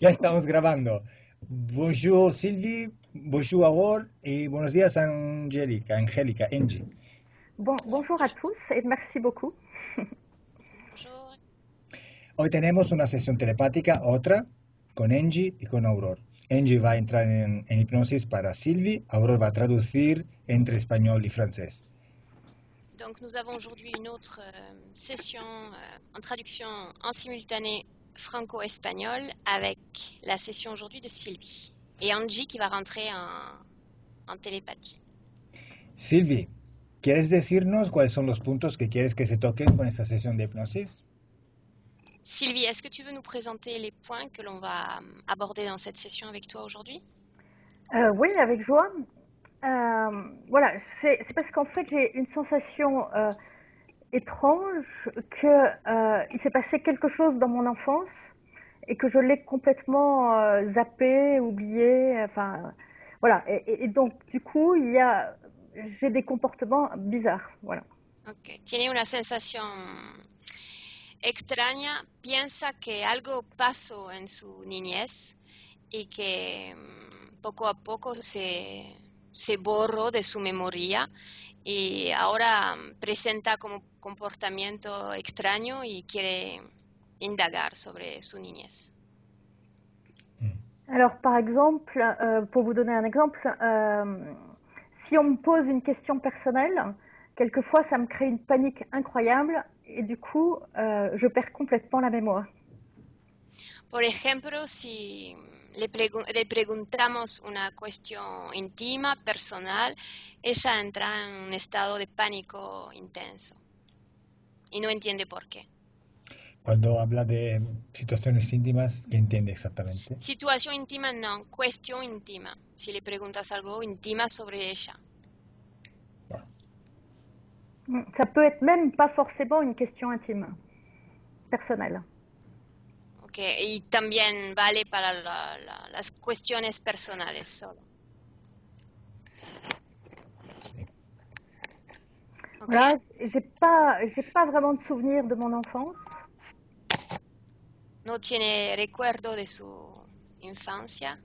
Ya estamos grabando. Bonjour Sylvie, bonjour Aurore y buenos días Angélica, Angie. Bonjour à tous et merci beaucoup. Bonjour. Hoy tenemos una sesión telepática, otra, con Angie y con Aurore. Angie va a entrar en hipnosis para Sylvie, Aurore va a traducir entre español y francés. Donc nous avons aujourd'hui une autre session en traduction en simultané franco-espagnol avec la session aujourd'hui de Sylvie et Angie qui va rentrer en télépathie. Sylvie, ¿quieres decirnos cuáles son los puntos que quieres que se toquen con esta sesión de hipnosis? Sylvie, est-ce que tu veux nous présenter les points que l'on va aborder dans cette session avec toi aujourd'hui? Oui, avec joie. Voilà, c'est parce qu'en fait j'ai une sensation étrange que il s'est passé quelque chose dans mon enfance et que je l'ai complètement zappé, oublié. Enfin, voilà. Et donc du coup, j'ai des comportements bizarres. Voilà. Ok, tiene una sensación extraña, piensa que algo pasó en su niñez y que poco a poco se borró de su memoria y ahora presenta como comportamiento extraño y quiere indagar sobre su niñez. Alors, par exemple, pour vous donner un exemple, si on me pose une question personnelle, quelquefois ça me crée une panique incroyable et du coup, je perds complètement la mémoire. Por ejemplo, si le preguntamos una cuestión íntima, personal, ella entra en un estado de pánico intenso y no entiende por qué. Cuando habla de situaciones íntimas, ¿qué entiende exactamente? Situación íntima, no, cuestión íntima. Si le preguntas algo íntima sobre ella. Ça peut être même pas forcément une question intime, personnelle. Ok, y también vale para las cuestiones personales solo. Sí. Okay. Voilà, j'ai pas vraiment de souvenirs de mon enfance. No tiene recuerdo de su infancia.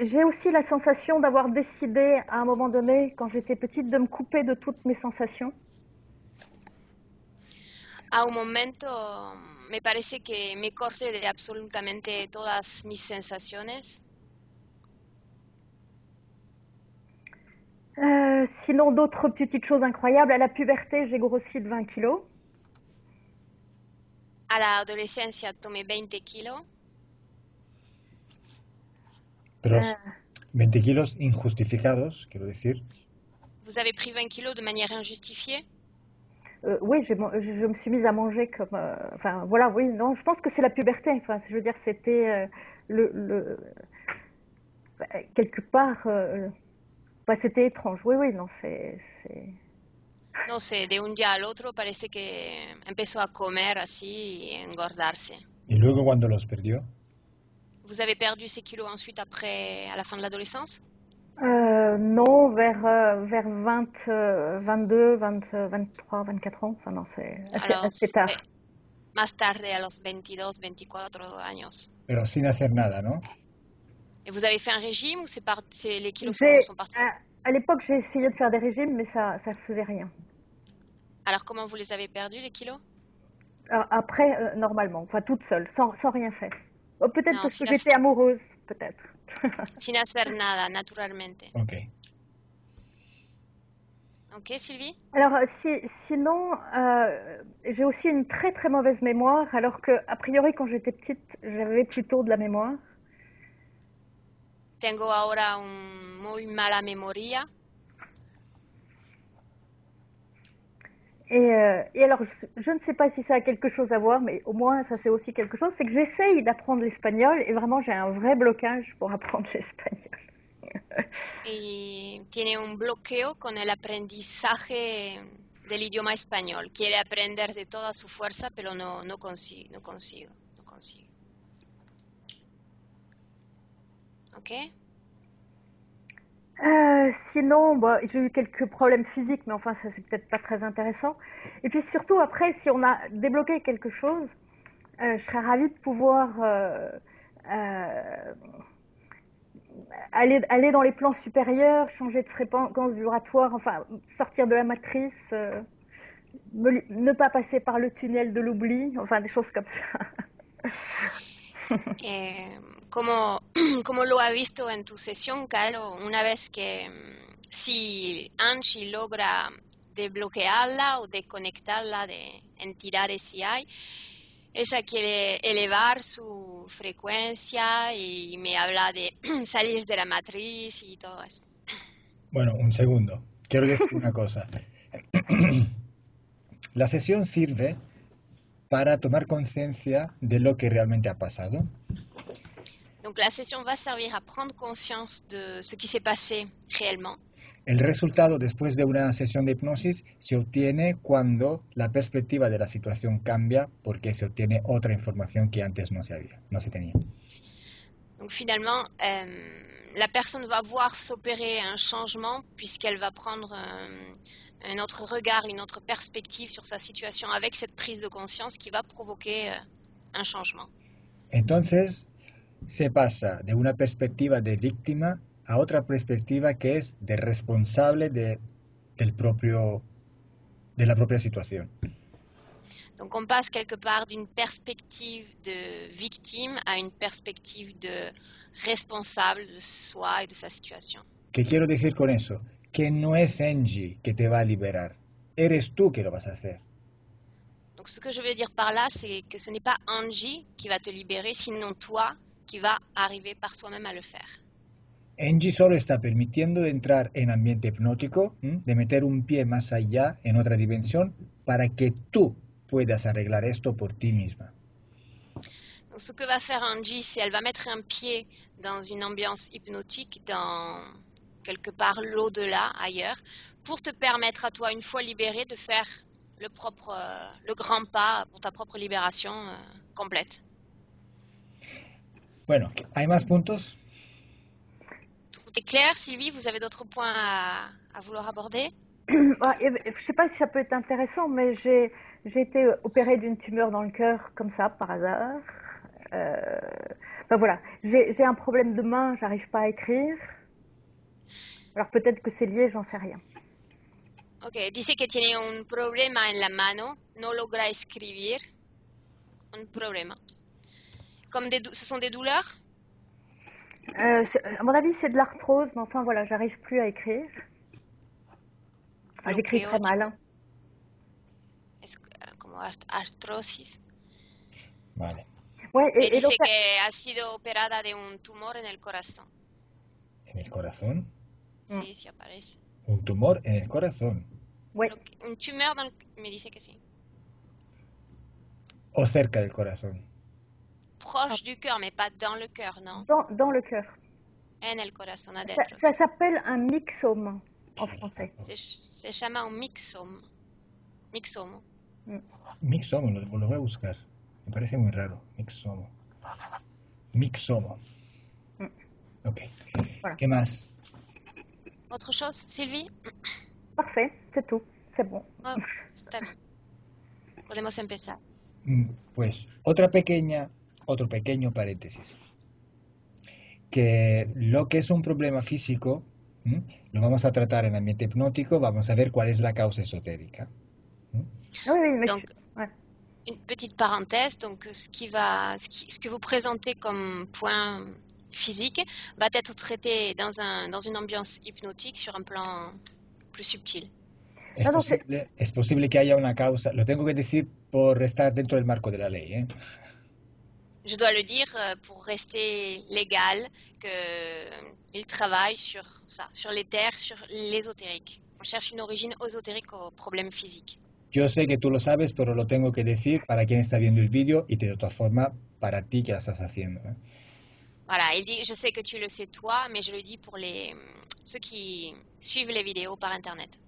J'ai aussi la sensation d'avoir décidé à un moment donné, quand j'étais petite, de me couper de toutes mes sensations. A un momento me parece que me corté de absolutamente todas mis sensaciones. Sinon, d'autres petites choses incroyables. À la puberté, j'ai grossi de 20 kilos. A la adolescencia tomé 20 kilos. Pero 20 kilos injustificados, quiero decir. Vous avez pris 20 kilos de manière injustifiée? Oui, je me suis mise à manger comme... Enfin, voilà, oui, non, je pense que c'est la puberté. Enfin, je veux dire, c'était quelque part... bah, c'était étrange. Oui, oui, non, c'est... No sé, de un día al otro parece que empezó a comer así y engordarse. ¿Y luego cuando los perdió? Vous avez perdu ces kilos ensuite après, à la fin de l'adolescence? Non, vers 20, 22, 20, 23, 24 ans. Enfin, non, c'est assez tard. Más tarde, a los 22, 24 años. Pero sin hacer nada, ¿no? Et vous avez fait un régime ou les kilos sont partis? À l'époque, j'ai essayé de faire des régimes, mais ça faisait rien. Alors, comment vous les avez perdus, les kilos? Après, normalement, enfin toute seule, sans rien faire. Peut-être parce que j'étais amoureuse, peut-être. Sin hacer nada, naturalmente. Ok. Ok, Sylvie? Alors, sinon, j'ai aussi une très très mauvaise mémoire, alors que, a priori, quand j'étais petite, j'avais plutôt de la mémoire. Tengo ahora muy mala memoria. Et alors, je ne sais pas si ça a quelque chose à voir, mais au moins ça c'est aussi quelque chose, c'est que j'essaye d'apprendre l'espagnol et vraiment j'ai un vrai blocage pour apprendre l'espagnol. Y tiene un bloqueo con el aprendizaje del idioma español. Quiere aprender de toda su fuerza, pero no consigo. ¿Ok? Sinon, bah, j'ai eu quelques problèmes physiques, mais enfin, ça c'est peut-être pas très intéressant. Et puis surtout, après, si on a débloqué quelque chose, je serais ravie de pouvoir euh, aller dans les plans supérieurs, changer de fréquence vibratoire, enfin, sortir de la matrice, ne pas passer par le tunnel de l'oubli, enfin, des choses comme ça. Como, como lo ha visto en tu sesión, Carlo, una vez que si Angie logra desbloquearla o desconectarla de entidades si hay, ella quiere elevar su frecuencia y me habla de salir de la matriz y todo eso. Bueno, un segundo. Quiero decir una cosa. La sesión sirve para tomar conciencia de lo que realmente ha pasado. Donc la session va servir à prendre conscience de ce qui s'est passé réellement. El resultado después de una sesión de hipnosis se obtiene cuando la perspectiva de la situación cambia porque se obtiene otra información que antes no se tenía. Donc finalement, la personne va voir s'opérer un changement puisqu'elle va prendre un autre regard, une autre perspective sur sa situation avec cette prise de conscience qui va provoquer un changement. Entonces se pasa de una perspectiva de víctima a otra perspectiva que es de responsable de la propia situación. Donc on passe quelque part d'une perspective de victime à une perspective de responsable de soi et de sa situation. ¿Qué quiero decir con eso? Que no es Angie que te va a liberar, eres tú que lo vas a hacer. Donc ce que je veux dire par là, c'est que ce n'est pas Angie qui va te libérer, sinon toi qui va arriver par toi-même à le faire. Angie solo está permitiendo de entrar en ambiente hipnótico, de meter un pie más allá en otra dimensión para que tú puedas arreglar esto por ti misma. Donc ce que va faire Angie, c'est elle va mettre un pied dans une ambiance hypnotique, dans quelque part l'au-delà, ailleurs, pour te permettre à toi, une fois libéré, de faire le grand pas pour ta propre libération complète. Bueno, ¿hay más puntos? Tout est clair, Sylvie, vous avez d'autres points à vouloir aborder? Je ne sais pas si ça peut être intéressant, mais j'ai été opérée d'une tumeur dans le cœur comme ça, par hasard. Enfin voilà, j'ai un problème de main, j'arrive pas à écrire. Alors peut-être que c'est lié, j'en sais rien. Ok, dice que tiene un problema en la mano, no logra escribir. Un problema. Ce sont des douleurs? À mon avis, c'est de l'arthrose, mais enfin voilà, j'arrive plus à écrire. Enfin, j'écris très mal. Hein. Es como artrosis. Vale. Ouais, y dice que ha sido operada de un tumor en el corazón. ¿En el corazón? Sí, sí aparece. Un tumor en el corazón. Ouais. Un tumeur dans le... me dice que sí. O cerca del corazón. Proche du cœur, mais pas dans le cœur, non? Dans le cœur. En el corazón adentro. Ça s'appelle un myxome en français. Se llama un myxome. Myxomo. Myxomo, lo voy a buscar. Me parece muy raro. Myxomo. Myxomo. Ok. Voilà. ¿Qué más? Autre chose, Sylvie? Parfait, c'est tout. C'est bon. Oh, está bien. Podemos empezar. Pues otro pequeño paréntesis. Que lo que es un problema físico, lo vamos a tratar en ambiente hipnótico, vamos a ver cuál es la causa esotérica. Oui, mais donc, une petite parenthèse, donc ce que vous présentez comme point physique va être traité dans une ambiance hypnotique sur un plan plus subtil. Es posible que haya una causa, lo tengo que decir por estar dentro del marco de la ley. Je dois le dire pour rester légal, qu'il travaille sur ça, sur l'éther, sur l'ésotérique. On cherche une origine ésotérique au problème physique. Yo sé que tú lo sabes, pero lo tengo que decir para quien está viendo el vídeo y de otra forma para ti que la estás haciendo. Voilà, il dit, je sais que tu le sais toi, mais je le dis pour ceux qui suivent les vidéos par internet.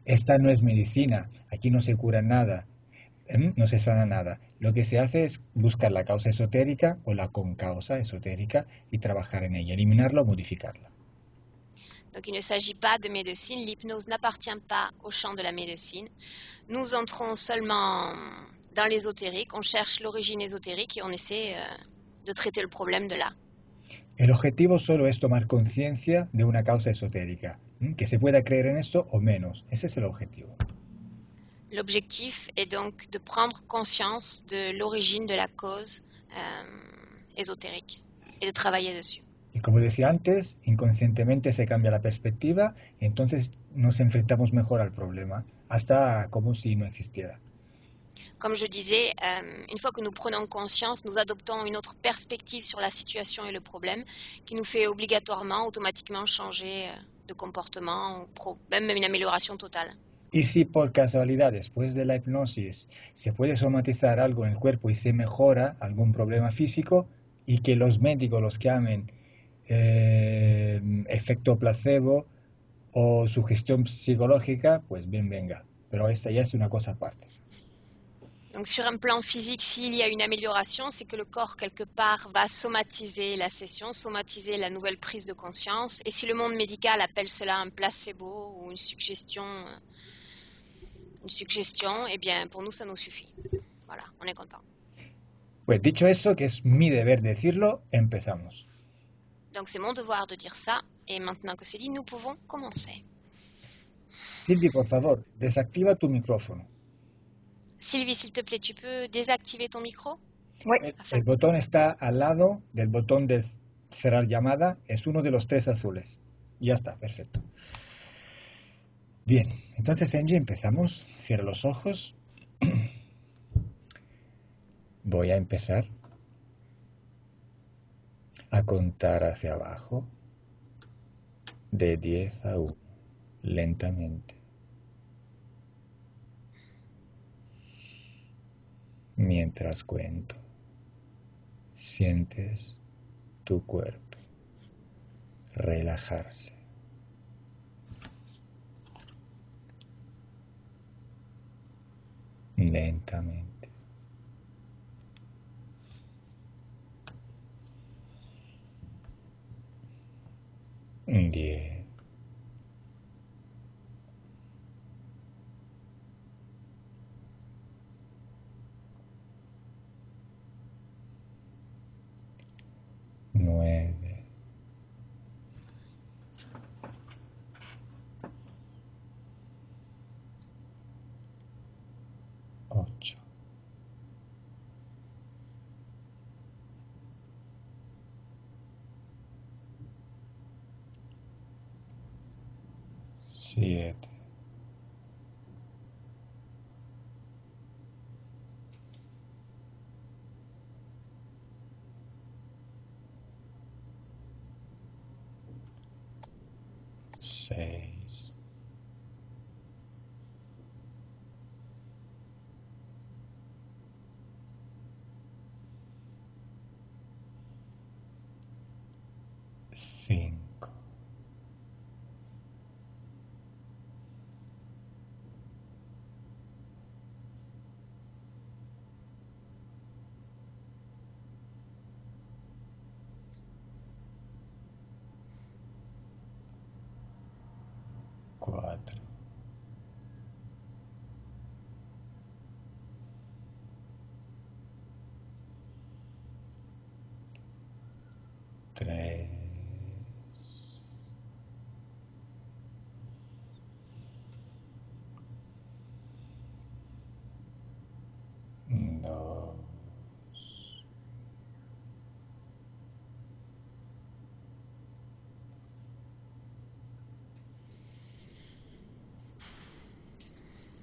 Esta no es medicina, aquí no se cura nada, no se sana nada. Lo que se hace es buscar la causa esotérica o la concausa esotérica y trabajar en ella, eliminarla o modificarla. Donc il ne s'agit pas de médecine, l'hypnose n'appartient pas au champ de la médecine. Nous entrons seulement dans l'ésotérique, on cherche l'origine ésotérique et on essaie de traiter le problème de là. El objetivo solo es tomar conciencia de una causa esotérica, que se pueda creer en esto o menos. Ese es el objetivo. L'objectif est donc de prendre conscience de l'origine de la cause ésotérique et de travailler dessus. Y como decía antes, inconscientemente se cambia la perspectiva y entonces nos enfrentamos mejor al problema, hasta como si no existiera. Comme je disais, une fois que nous prenons conscience, nous adoptons une autre perspective sur la situation et le problème qui nous fait obligatoirement, automatiquement changer de comportement, ou même une amélioration totale. Y si por casualidad después de la hipnosis se puede somatizar algo en el cuerpo y se mejora algún problema físico y que los médicos los llamen efecto placebo o sugestión psicológica, pues bien venga. Pero esta ya es una cosa aparte. Donc sur un plan physique, s'il y a une amélioration, c'est que le corps, quelque part, va somatiser la session, somatiser la nouvelle prise de conscience. Et si le monde médical appelle cela un placebo ou une suggestion, eh bien pour nous, ça nous suffit. Voilà, on est content. Pues dicho esto, que es mi deber decirlo, empezamos. Donc c'est mon devoir de dire ça. Et maintenant que c'est dit, nous pouvons commencer. Sylvie, por favor, desactiva tu micrófono. Sylvie, s'il te plaît, tu peux désactiver ton micro? Oui. El botón está al lado del botón de cerrar llamada, es uno de los 3 azules. Ya está, perfecto. Bien, entonces Angie, empezamos. Cierra los ojos. Voy a empezar a contar hacia abajo de 10 a 1, lentamente. Mientras cuento, sientes tu cuerpo relajarse. Lentamente. Diez. 9. 8. 7. 6. 5. 4. 3. 2.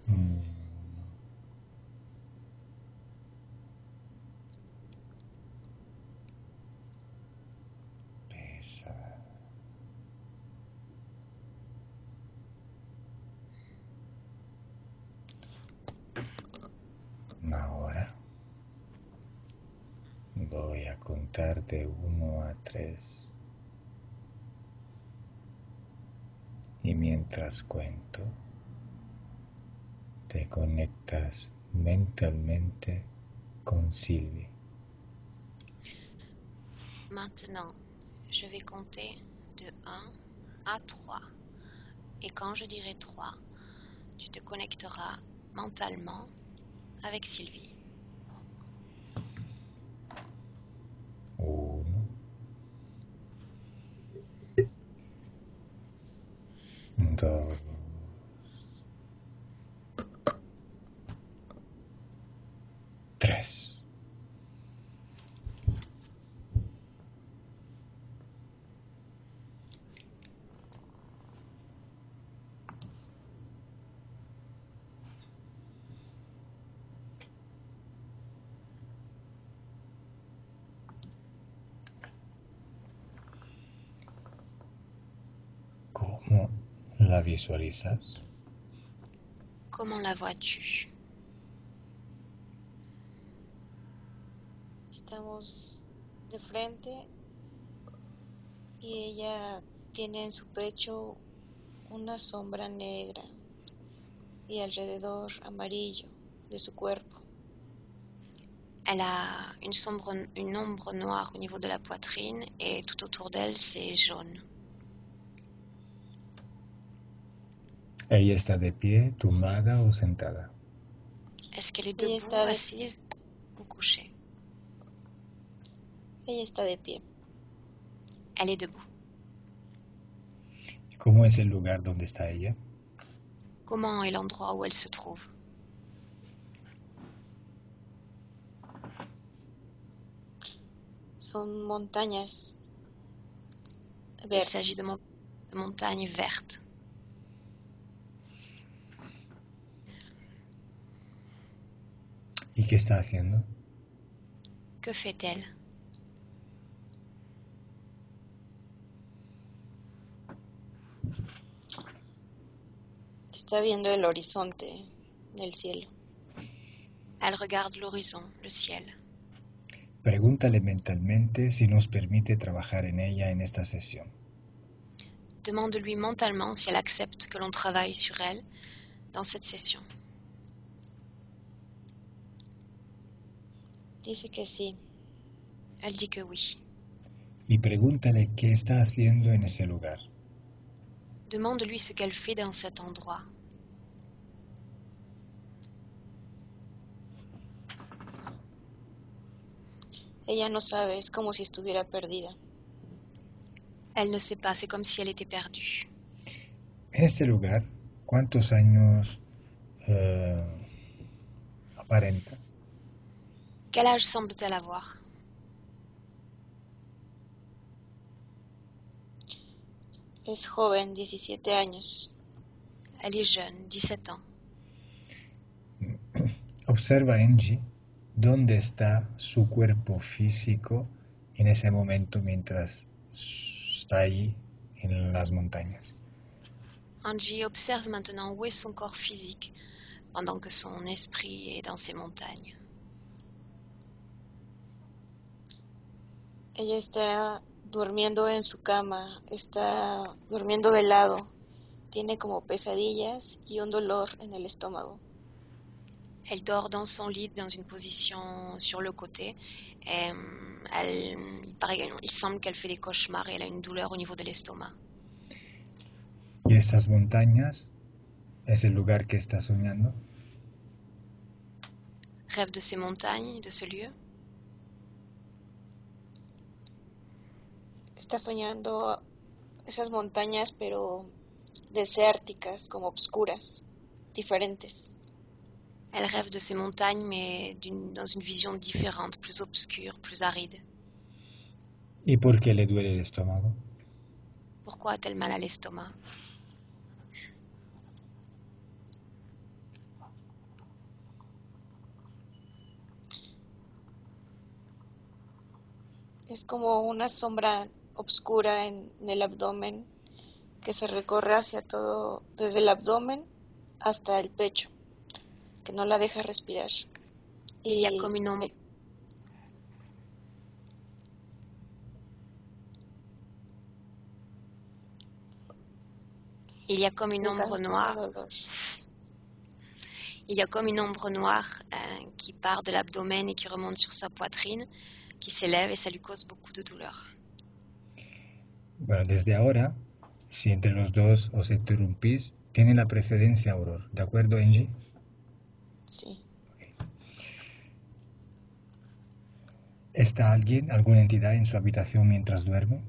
1. Pesa. Ahora voy a contar de 1 a 3 y mientras cuento te conectas mentalmente con Sylvie. Maintenant, je vais compter de 1 à 3. Et quand je dirai 3, tu te connecteras mentalement avec Sylvie. 1, 2, 3. ¿Cómo la visualizas? Comment la vois-tu? Estamos de frente y ella tiene en su pecho una sombra negra y alrededor amarillo de su cuerpo. Elle a une ombre noire au niveau de la poitrine et tout autour d'elle, c'est jaune. Ella está de pie, tumbada o sentada. Est-ce qu'elle est Ella debout, está de- assise ou couchée? Ella está de pie. Elle est debout. ¿Cómo es el lugar donde está ella? Comment est l'endroit où elle se trouve? Son montañas Il s'agit verdes. de montagnes vertes. ¿Y qué está haciendo? Que fait-elle? Está viendo el horizonte del cielo. Elle regarde l'horizon, le ciel. Pregúntale mentalmente si nos permite trabajar en ella en esta sesión. Demande-lui mentalement si elle accepte que l'on travaille sur elle dans cette session. Dice que sí. Elle dit que oui. Y pregúntale qué está haciendo en ese lugar. Demande-lui ce qu'elle fait dans cet endroit. Ella no sabe, es como si estuviera perdida. Elle ne sait pas, c'est comme si elle était perdue. En ese lugar, ¿cuántos años aparenta? Quel âge semble-t-elle avoir? Es joven, 17 años. Elle est jeune, 17 ans. Observa, Angie, dónde está su cuerpo físico en ese momento mientras está ahí en las montañas. Angie observe maintenant où est son corps physique pendant que son esprit est dans ces montagnes. Ella está durmiendo en su cama, está durmiendo de lado, tiene como pesadillas y un dolor en el estómago. Elle dort dans son lit, dans une position sur le côté. Il semble qu'elle fait des cauchemars et elle a une douleur au niveau de l'estomac. ¿Y esas montañas es el lugar que está soñando? Rêve de ces montagnes, de ce lieu. Está soñando esas montañas, pero desérticas, como obscuras, diferentes. Elle rêve de ces montagnes, mais dans une vision différente, plus obscure, plus aride. ¿Y por qué le duele el estómago? Pourquoi a-t-elle mal à l'estomac? Es como una sombra obscura en el abdomen que se recorre hacia todo, desde el abdomen hasta el pecho, que no la deja respirar. Il y a comme une ombre. Il y a comme une ombre noire. Il y a comme une ombre noire qui part de l'abdomen et qui remonte sur sa poitrine, qui s'élève et ça lui cause beaucoup de douleur. Bueno, desde ahora Si entre los dos os interrumpís, tiene la precedencia Auror. ¿De acuerdo, Angie? Sí. ¿Está alguien, alguna entidad en su habitación mientras duerme?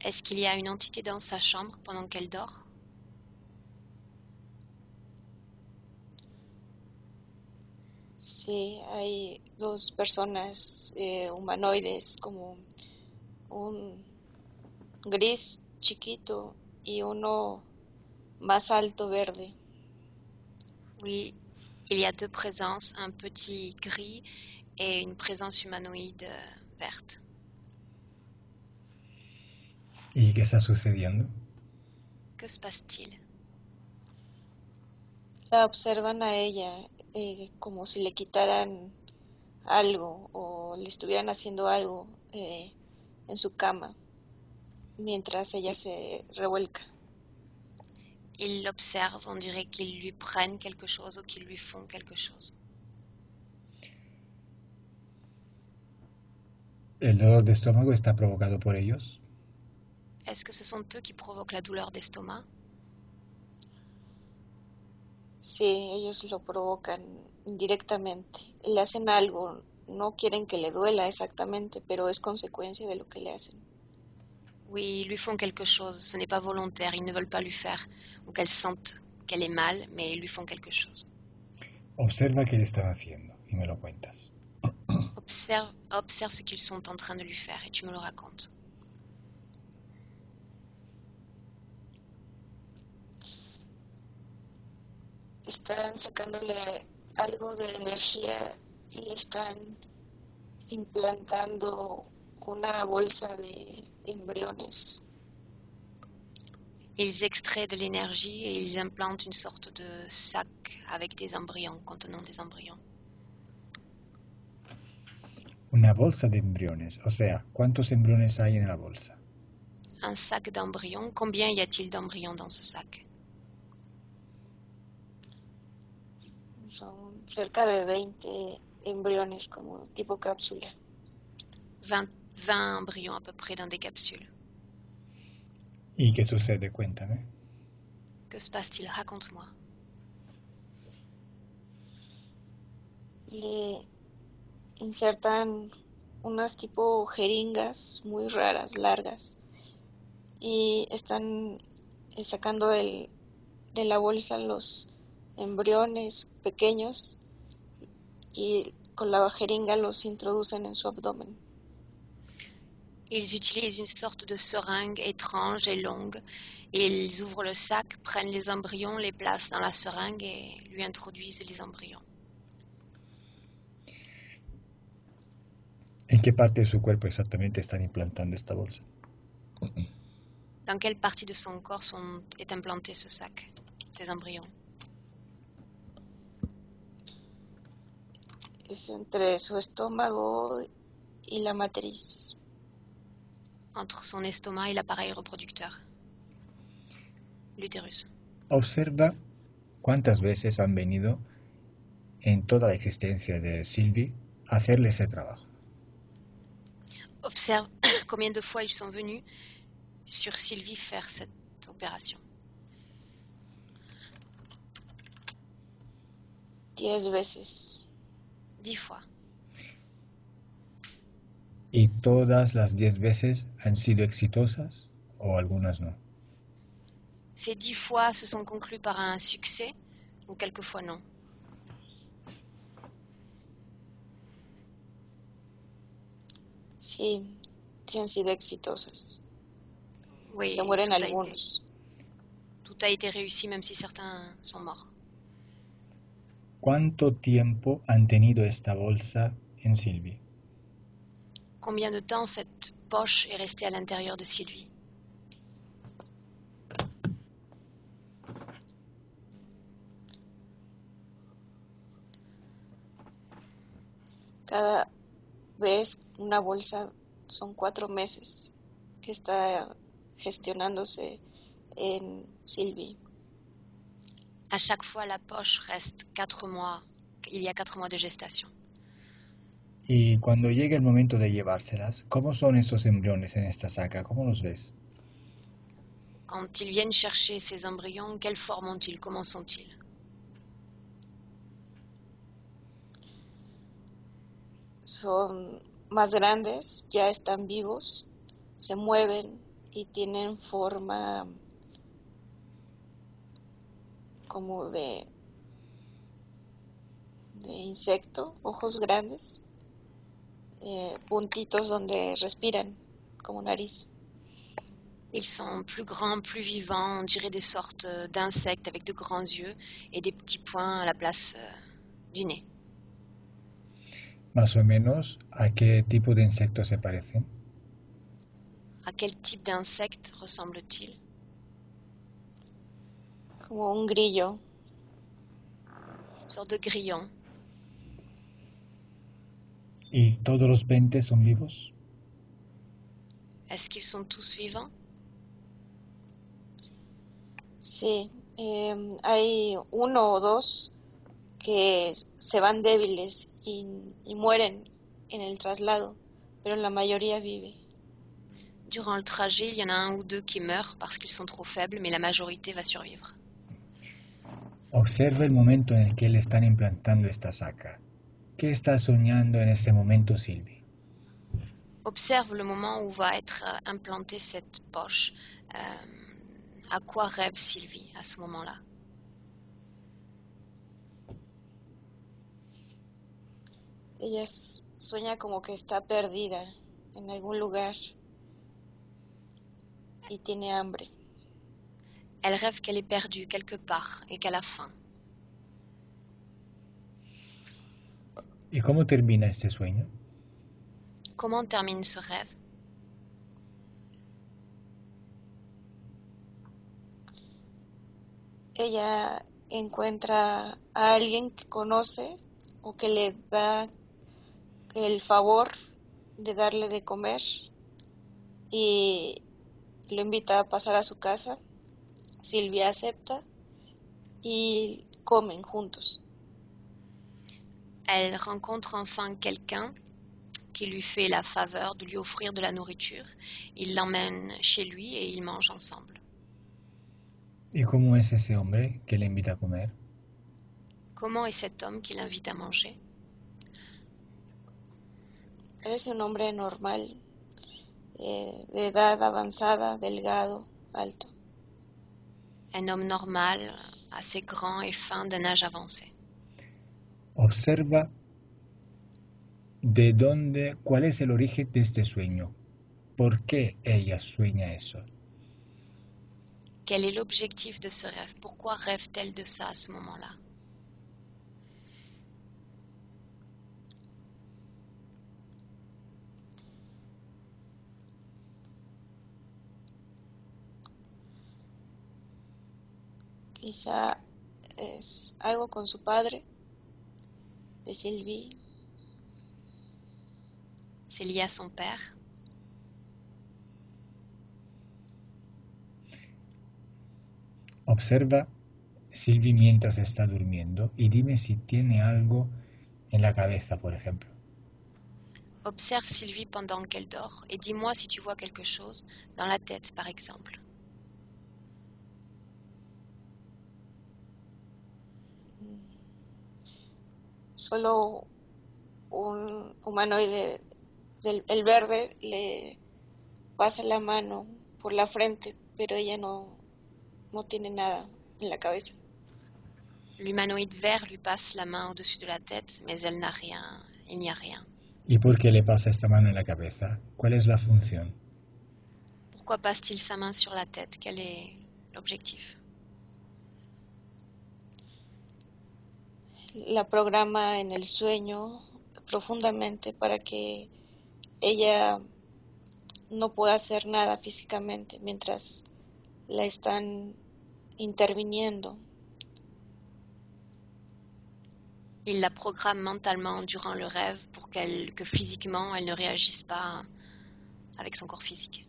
Est-ce qu'il y a une entité dans sa chambre pendant qu'elle dort? Sí, hay dos personas humanoides, como un gris chiquito y uno más alto verde. Oui, il y a deux présences, un petit gris et une présence humanoïde verte. ¿Y qué está sucediendo? Que se passe-t-il? La observan a ella como si le quitaran algo o le estuvieran haciendo algo en su cama mientras ella se revuelca. Ils l'observent, on dirait qu'ils lui prennent quelque chose ou qu'ils lui font quelque chose. ¿El dolor de estómago está provocado por ellos? Est-ce que ce sont eux qui provoquent la douleur d'estomac? Sí, ellos lo provocan indirectamente. Le hacen algo, no quieren que le duela exactamente, pero es consecuencia de lo que le hacen. Oui, ils lui font quelque chose, ce n'est pas volontaire, ils ne veulent pas lui faire, ou qu'elle sente qu'elle est mal, mais ils lui font quelque chose. Observa qué le están haciendo y me lo cuentas. Observe ce qu'ils sont en train de lui faire et tu me le racontes. Están sacándole algo de energía y le están implantando una bolsa de embriones. Ils extraient de l'énergie et ils implantent une sorte de sac avec des embryons, contenant des embryons. Una bolsa de embriones, o sea, ¿cuántos embriones hay en la bolsa? Un sac d'embryons, combien y a-t-il d'embryons dans ce sac? Son cerca de 20 embriones como tipo cápsula. 20 embryons à peu près dans des capsules. ¿Y qué sucede? Cuéntame. Que se passe-t-il? Raconte-moi. Le insertan unas tipo jeringas muy raras, largas, y están sacando de la bolsa los embriones pequeños y con la jeringa los introducen en su abdomen. Ils utilisent une sorte de seringue étrange et longue et ils ouvrent le sac, prennent les embryons, les placent dans la seringue et lui introduisent les embryons. ¿En qué parte de su cuerpo exactamente están implantando esta bolsa? Dans quelle partie de son corps est implanté ce sac, ces embryons? Es entre su estómago y la matriz. Entre son estomac et l'appareil reproducteur, l'utérus. Observa cuántas veces han venido en toda la existencia de Sylvie a hacerle ese trabajo. Observe combien de fois ils sont venus sur Sylvie faire cette opération. 10 veces. 10 fois. ¿Y todas las 10 veces han sido exitosas o algunas no? Ces 10 fois se sont conclus par un succès ou quelquefois non. Sí, sí han sido exitosas. Oui, Se mueren algunos. Tout a été réussi même si certains sont morts. ¿Cuánto tiempo han tenido esta bolsa en Sylvie? Combien de temps cette poche est restée à l'intérieur de Sylvie? Cada vez una bolsa son 4 meses que está gestionándose en Sylvie. À chaque fois, la poche reste 4 mois. Il y a 4 mois de gestation. Y cuando llegue el momento de llevárselas, ¿cómo son estos embriones en esta saca? ¿Cómo los ves? Quand ils viennent chercher ces embryons, quelle forme ont-ils? Comment sont-ils? Son más grandes, ya están vivos, se mueven y tienen forma como de insecto, ojos grandes, puntitos donde respiran, como nariz. Ils sont plus grands, plus vivants, on dirait des sortes d'insectes avec de grands yeux et des petits points à la place du nez. Más o menos, ¿a qué tipo de insectos se parecen? À quel type d'insecte ressemble-t-il? Como un grillo. Une sorte de grillon. ¿Y todos los 20 son vivos? Est-ce qu'ils sont tous vivants? Sí, hay uno o dos que se van débiles y mueren en el traslado, pero la mayoría vive. Durant le trajet, il y en a un ou deux qui meurent parce qu'ils sont trop faibles, mais la majorité va survivre. Observa el momento en el que le están implantando esta saca. ¿Qué está soñando en ese momento Sylvie? Observe le moment où va être implantée cette poche. À quoi rêve Sylvie à ce moment-là? Ella sueña como que está perdida en algún lugar y tiene hambre. Elle rêve qu'elle est perdue quelque part et qu'elle a faim. ¿Y cómo termina este sueño? Comment termine ce rêve? Ella encuentra a alguien que conoce o que le da el favor de darle de comer y lo invita a pasar a su casa. Sylvie acepta y comen juntos. Elle rencontre enfin quelqu'un qui lui fait la faveur de lui offrir de la nourriture. Il l'emmène chez lui et ils mangent ensemble. ¿Y cómo es ese hombre que le invita a comer? Comment est cet homme qui l'invite à manger? Es un hombre normal, de edad avanzada, delgado, alto. Un homme normal, assez grand et fin, d'un âge avancé. Observa cuál es el origen de este sueño. ¿Por qué ella sueña eso? Quel est l'objectif de ce rêve? Pourquoi rêve-t-elle de ça à ce moment-là? Quizá es algo con su padre, de Sylvie. C'est lié à son père. Observa Sylvie mientras está durmiendo y dime si tiene algo en la cabeza, por ejemplo. Observe Sylvie pendant qu'elle dort et dis-moi si tu vois quelque chose dans la tête, par exemple. Solo un humanoide, el verde, le pasa la mano por la frente, pero ella no tiene nada en la cabeza. L'humanoïde vert lui passe la main au-dessus de la tête, mais elle n'a rien, il n'y a rien. ¿Y por qué le pasa esta mano en la cabeza? ¿Cuál es la función? Pourquoi passe-t-il sa main sur la tête? Quel est l'objectif? La programa en el sueño profundamente para que ella no pueda hacer nada físicamente mientras la están interviniendo. Il la programme mentalement durant le rêve pour que physiquement elle ne réagisse pas avec son corps physique.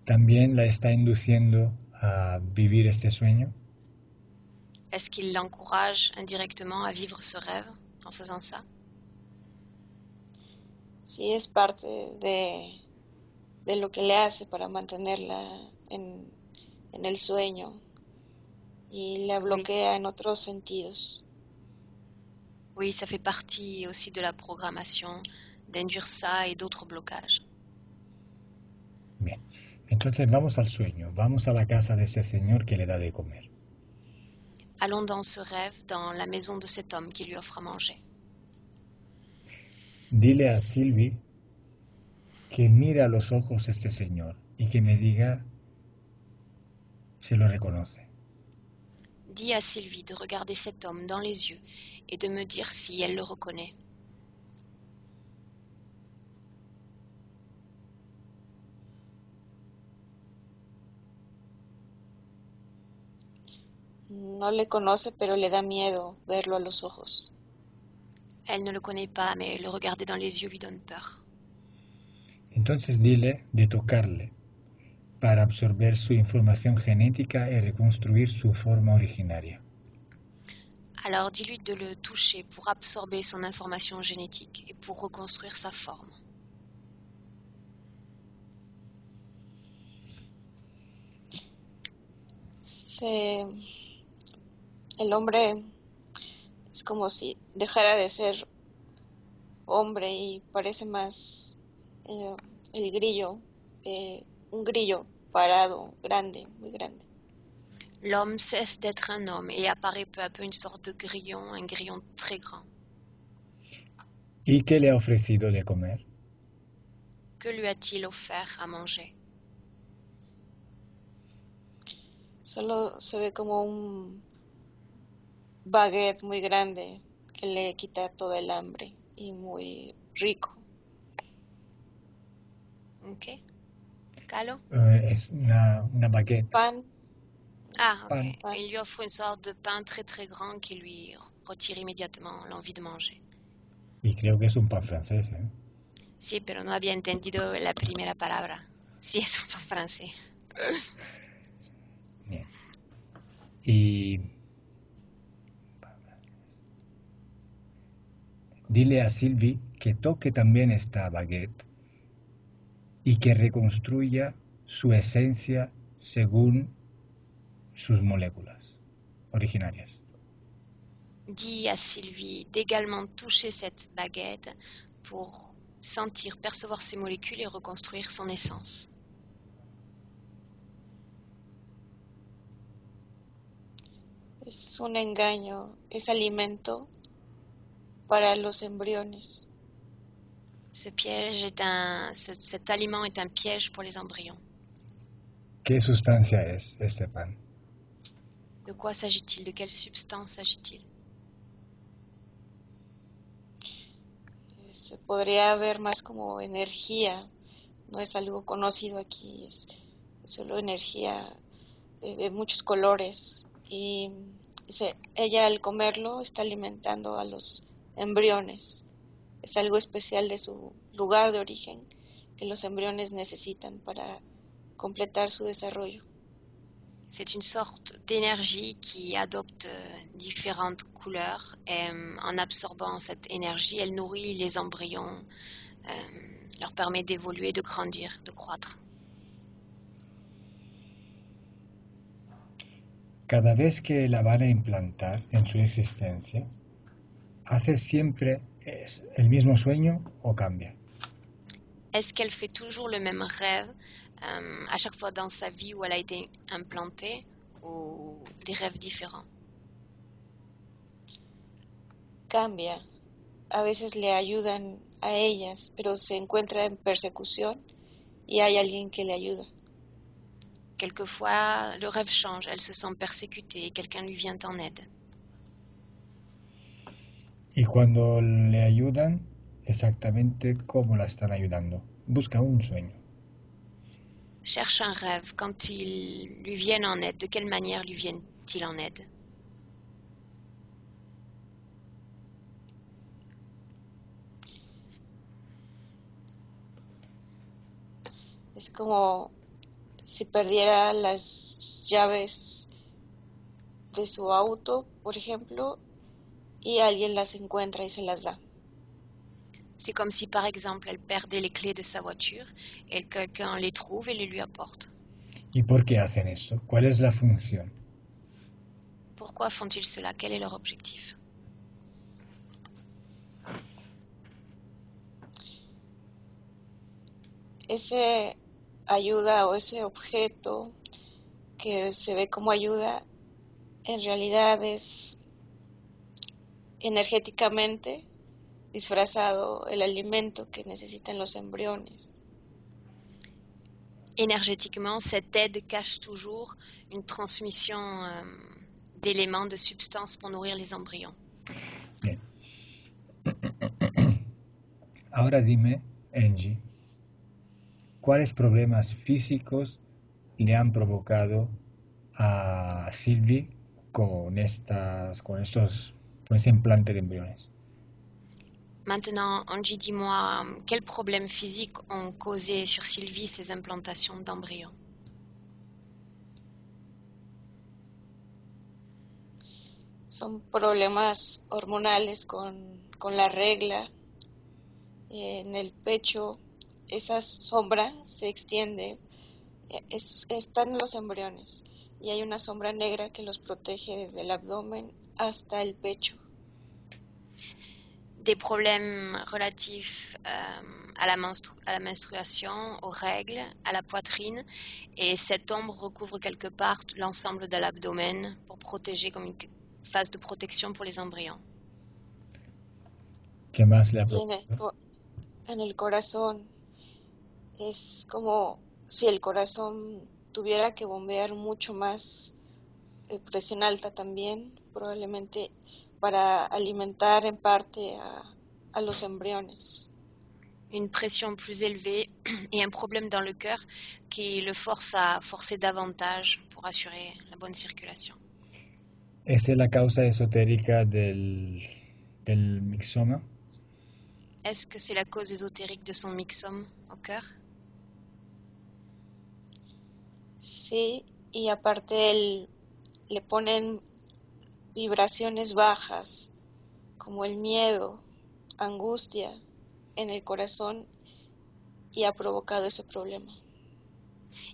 ¿También la está induciendo a vivir este sueño? Est-ce qu'il l'encourage indirectement à vivre ce rêve en faisant ça? Sí, es parte de lo que le hace para mantenerla en el sueño y la Oui, bloquea en otros sentidos. oui, ça fait partie aussi de la programmation d'induire ça et d'autres blocages. Bien. Entonces vamos al sueño, vamos a la casa de ese señor que le da de comer. Allons dans ce rêve, dans la maison de cet homme qui lui offre à manger. Dile a Sylvie que mire a los ojos este señor y que me diga si lo reconoce. Dis à Sylvie de regarder cet homme dans les yeux et de me dire si elle le reconnaît. No le conoce, pero le da miedo verlo a los ojos. Elle ne le connaît pas, mais le regarder dans les yeux lui donne peur. Entonces dile de tocarle para absorber su información genética y reconstruir su forma originaria. Alors dis-lui de le toucher pour absorber son information génétique et pour reconstruire sa forme. El hombre es como si dejara de ser hombre y parece más el grillo, un grillo parado, grande, muy grande. L'homme cesse d'être un homme et apparaît peu à peu une sorte de grillon, un grillon très grand. ¿Y qué le ha ofrecido de comer? Que lui a-t-il offert à manger? Solo se ve como un baguette muy grande que le quita todo el hambre y muy rico. Ok. Calo? Es una baguette, Pan, Ah, ok. pan. pan. Il lui offre une sorte de pain très très grand qui lui retire immédiatement l'envie de manger. Y creo que es un pan francés, ¿eh? Sí, pero no había entendido la primera palabra. Sí, es un pan francés. Bien. Y dile a Sylvie que toque también esta baguette y que reconstruya su esencia según sus moléculas originarias. Dis à Sylvie d'également toucher cette baguette pour sentir, percevoir ses molécules et reconstruire son essence. Es un engaño, es alimento para los embriones. Cet aliment est un piège pour les embryons. ¿Qué sustancia es este pan? De quoi s'agit-il? De quelle substance s'agit-il? Se podría ver más como energía, no es algo conocido aquí, es solo energía de muchos colores y ella al comerlo está alimentando a los embriones. Es algo especial de su lugar de origen que los embriones necesitan para completar su desarrollo. C'est une sorte d'énergie qui adopte différentes couleurs et en absorbant cette énergie, elle nourrit les embryons, leur permet d'évoluer, de grandir, de croître. Cada vez que la van a implantar en su existencia, ¿hace siempre el mismo sueño o cambia? Est-ce qu'elle fait toujours le même rêve à chaque fois dans sa vie où elle a été implantée ou des rêves différents? Cambia. A veces le ayudan a ellas, pero se encuentra en persecución y hay alguien que le ayuda. Quelquefois, le rêve change, elle se sent persécutée et quelqu'un lui vient en aide. Y cuando le ayudan, exactamente cómo la están ayudando. Busca un sueño. Cherche un rêve. Quand ils lui viennent en aide, de quelle manière lui viennent-ils en aide? Es como si perdiera las llaves de su auto, por ejemplo, y alguien las encuentra y se las da. C'est comme si, par exemple, elle perdait les clés de sa voiture et quelqu'un les trouve et les lui apporte. ¿Y por qué hacen eso? ¿Cuál es la función? Pourquoi font-ils cela? Quel est leur objectif? Ese ayuda o ese objeto que se ve como ayuda, en realidad es energéticamente disfrazado el alimento que necesitan los embriones. Énergétiquement, cette aide cache toujours une transmission d'éléments, de substances pour nourrir les embryons. Bien. Ahora dime, Angie, ¿cuáles problemas físicos le han provocado a Sylvie con ese implante de embriones? Maintenant, Angie, dis-moi, quels problèmes physiques ont causé sur Sylvie ces implantations d'embryons? Son problemas hormonales con la regla. En el pecho, esa sombra se extiende, están en los embriones y hay una sombra negra que los protege desde el abdomen hasta el pecho. Des problèmes relatifs à la menstruation, aux règles, à la poitrine, et cette ombre recouvre quelque part l'ensemble de l'abdomen pour protéger comme une phase de protection pour les embryons. ¿Qué más le ha Y provocado? en el corazón es como si el corazón tuviera que bombear mucho más, presión alta también, probablemente para alimentar en parte a los embriones. Une pression plus élevée et un problème dans le cœur qui le force à forcer davantage pour assurer la bonne circulation. ¿Esa es la causa esotérica del mixoma? Est-ce que c'est la cause ésotérique de son myxome au cœur? Sí, y aparte le ponen vibraciones bajas, como el miedo, angustia en el corazón y ha provocado ese problema.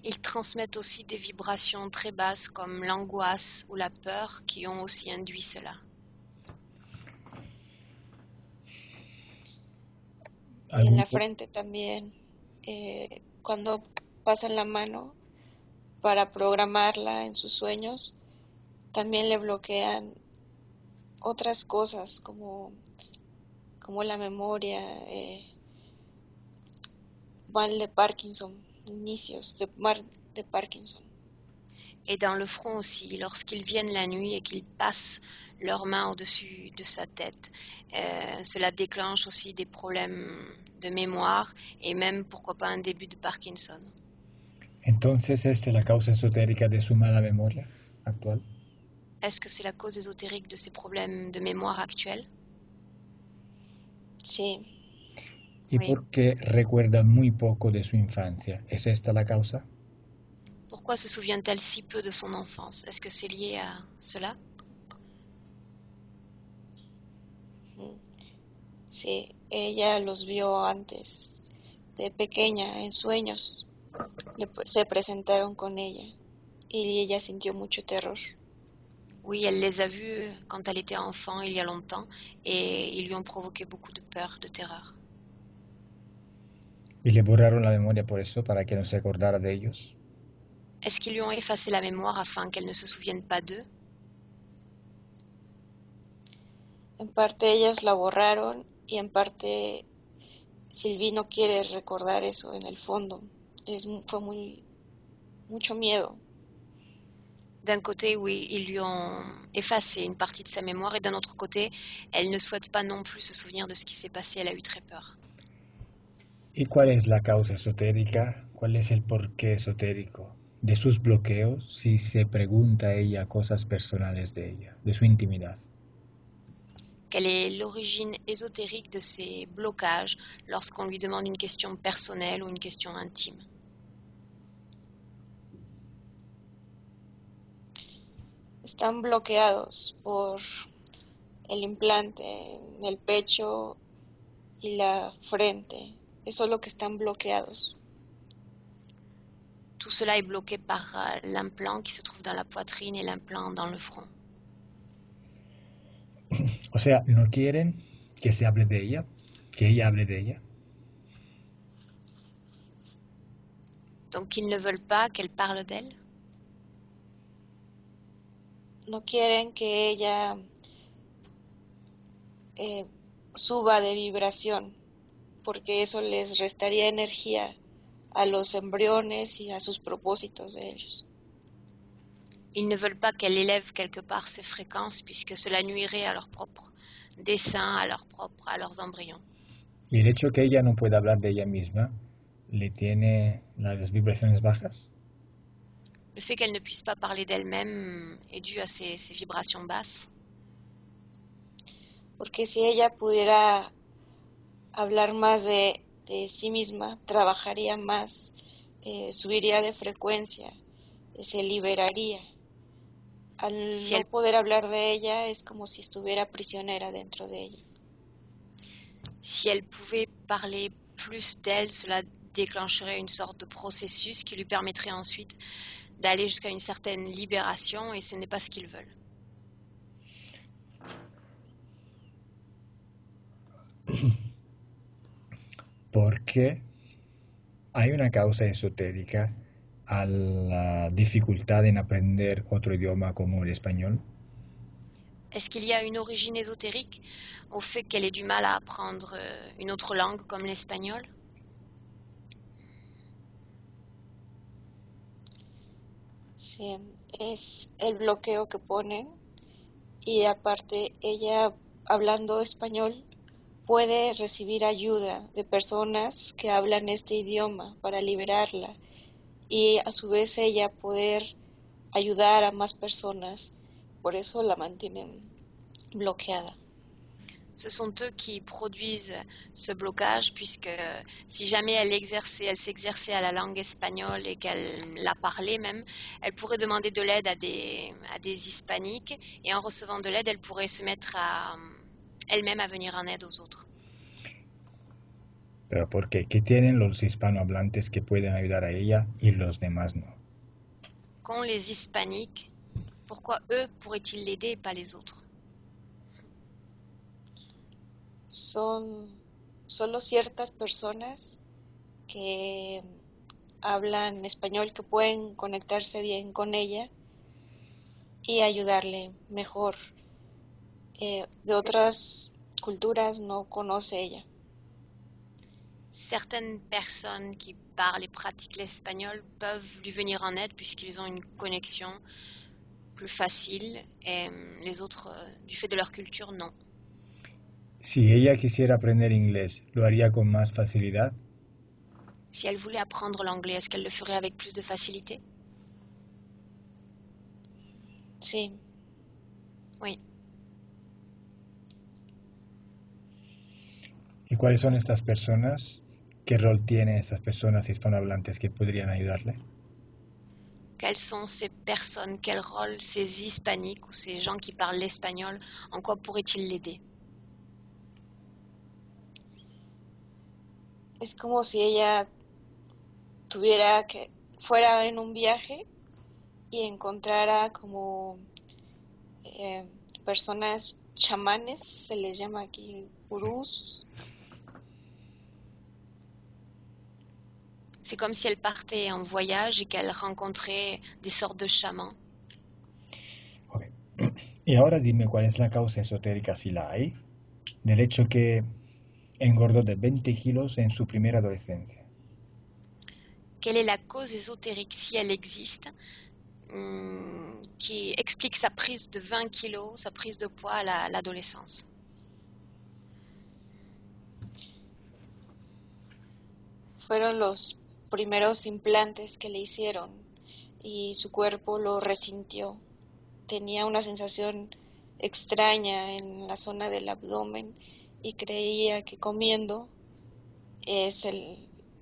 Ils transmettent aussi des vibrations très basses comme l'angoisse ou la peur qui ont aussi induit cela. Y en la frente también, cuando pasan la mano para programarla en sus sueños, también le bloquean otras cosas como la memoria, mal de Parkinson, inicios de mal de Parkinson. Et dans le front aussi, lorsqu'ils viennent la nuit et qu'ils passent leurs mains au-dessus de sa tête, cela déclenche aussi des problèmes de mémoire et même, pourquoi pas, un début de Parkinson. Entonces, ¿esta es la causa esotérica de su mala memoria actual? Est-ce que c'est la cause ésotérique de ces problèmes de mémoire actuels? Sí. ¿Y Oui. por qué recuerda muy poco de su infancia? ¿Es esta la causa? Pourquoi se souvient-elle si peu de son enfance? Est-ce que c'est lié à cela? Sí, ella los vio antes, de pequeña, en sueños. Se presentaron con ella y ella sintió mucho terror. Oui, elle les a vus quand elle était enfant, il y a longtemps, et ils lui ont provoqué beaucoup de peur, de terreur. ¿Y le borraron la memoria por eso, para que no se acordara de ellos? Est-ce qu'ils lui ont effacé la mémoire afin qu'elle ne se souvienne pas d'eux? En parte ellas la borraron y en parte Sylvie no quiere recordar eso en el fondo. Fue mucho miedo. D'un côté, oui, ils lui ont effacé une partie de sa mémoire, et d'un autre côté, elle ne souhaite pas non plus se souvenir de ce qui s'est passé, elle a eu très peur. ¿Y cuál es la causa esotérica? ¿Cuál es el porqué esotérico de sus bloqueos si se pregunta a ella cosas personales de ella, de su intimidad? Quelle est l'origine ésotérique de ces blocages lorsqu'on lui demande une question personnelle ou une question intime? Están bloqueados por el implante en el pecho y la frente. Es solo que están bloqueados. tout cela est bloqué par l'implant qui se trouve dans la poitrine et l'implant dans le front. O sea, no quieren que se hable de ella, que ella hable de ella. Donc ils ne veulent pas qu'elle parle d'elle. No quieren que ella suba de vibración, porque eso les restaría energía a los embriones y a sus propósitos de ellos. Ils ne veulent pas qu'elle élève quelque part ses fréquences puisque cela nuirait à leur propre dessin, à leurs embryons. Y el hecho que ella no pueda hablar de ella misma le tiene las vibraciones bajas. Le fait qu'elle ne puisse pas parler d'elle-même est dû à ces vibrations basses. Porque si ella pudiera hablar más de sí misma, trabajaría más, subiría de frecuencia, se liberaría. Al Si no elle, poder hablar de ella es como si estuviera prisionera dentro de ella. si elle pouvait parler plus d'elle, cela déclencherait une sorte de processus qui lui permettrait ensuite d'aller jusqu'à une certaine libération et ce n'est pas ce qu'ils veulent. Porque hay una causa esotérica a la dificultad en aprender otro idioma como el español. Est-ce qu'il y a une origine ésotérique au fait qu'elle ait du mal à apprendre une autre langue comme l'espagnol? Sí, es el bloqueo que ponen y aparte ella hablando español puede recibir ayuda de personas que hablan este idioma para liberarla y a su vez ella poder ayudar a más personas, por eso la mantienen bloqueada. Ce sont eux qui produisent ce blocage puisque si jamais elle s'exerçait à la langue espagnole et qu'elle la parlait même, elle pourrait demander de l'aide à des hispaniques et en recevant de l'aide, elle pourrait se mettre elle-même à venir en aide aux autres. ¿Pero por qué? ¿Qué tienen los hispanohablantes que pueden ayudar a ella y los demás no? Qu'ont les hispaniques, pourquoi eux pourraient-ils l'aider et pas les autres? Son solo ciertas personas que hablan español que pueden conectarse bien con ella y ayudarle mejor. De otras culturas no conoce ella. Certaines personnes qui parlent et pratiquent l'espagnol peuvent lui venir en aide puisqu'ils ont une connexion plus facile et les autres, du fait de leur culture, non. Si ella quisiera aprender inglés, ¿lo haría con más facilidad? Si elle voulait apprendre l'anglais, est-ce qu'elle le ferait avec plus de facilité? Sí. Oui. ¿Y cuáles son estas personas? ¿Qué rol tienen estas personas hispanohablantes que podrían ayudarle? Quelles sont ces personnes, quel rôle ces hispaniques ou ces gens qui parlent l'espagnol, en quoi pourraient-ils l'aider? Es como si ella fuera en un viaje y encontrara como personas chamanes, se les llama aquí gurús. C'est comme si elle partait en voyage et qu'elle rencontrait des sortes de chamans. Ok. Y ahora dime cuál es la causa esotérica, si la hay, del hecho que engordó de 20 kilos en su primera adolescencia. Quelle est la cause ésotérique, si elle existe, qui explique sa prise de 20 kilos, sa prise de poids à l'adolescence? Fueron los primeros implantes que le hicieron y su cuerpo lo resintió. Tenía una sensación extraña en la zona del abdomen y creía que comiendo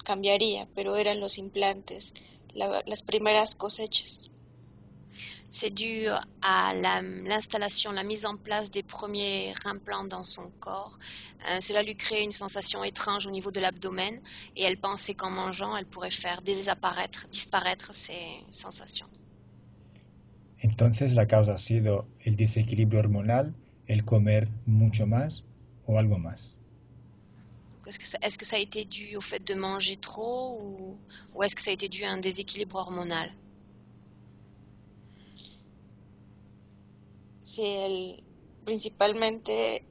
cambiaría, pero eran los implantes, las primeras cosechas. C'est dû à l'installation, la mise en place des premiers implants dans son corps. Cela lui crée une sensation étrange au niveau de l'abdomen et elle pensait qu'en mangeant, elle pourrait faire disparaître ces sensations. Entonces la causa ha sido el desequilibrio hormonal, el comer mucho más o algo más. Est-ce que ça a été dû au fait de manger trop ou est-ce que ça a été dû à un déséquilibre hormonal? Sí, principalmente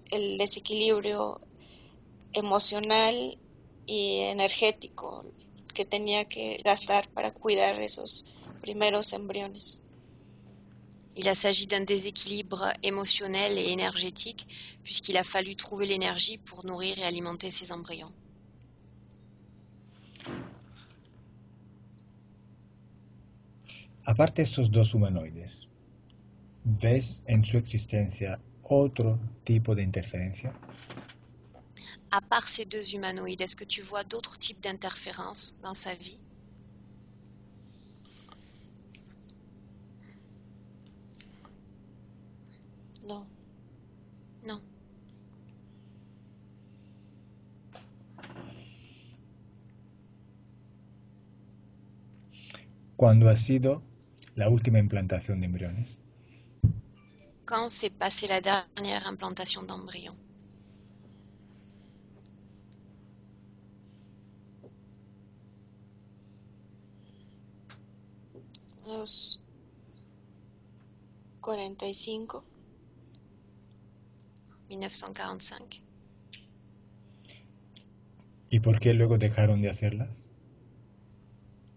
el desequilibrio emocional y energético que tenía que gastar para cuidar esos primeros embriones. Il s'agit d'un déséquilibre émotionnel et énergétique puisqu'il a fallu trouver l'énergie pour nourrir et alimenter ces embryons. Aparte de estos dos humanoides, ¿ves en su existencia otro tipo de interferencia? À part ces deux humanoïdes, est-ce que tu vois d'autres types d'interférences dans sa vie? No. Non. ¿Cuándo ha sido la última implantación de embriones? Quand s'est passée la dernière implantation d'embryons? Los 45. 1945. ¿Y por qué luego dejaron de hacerlas?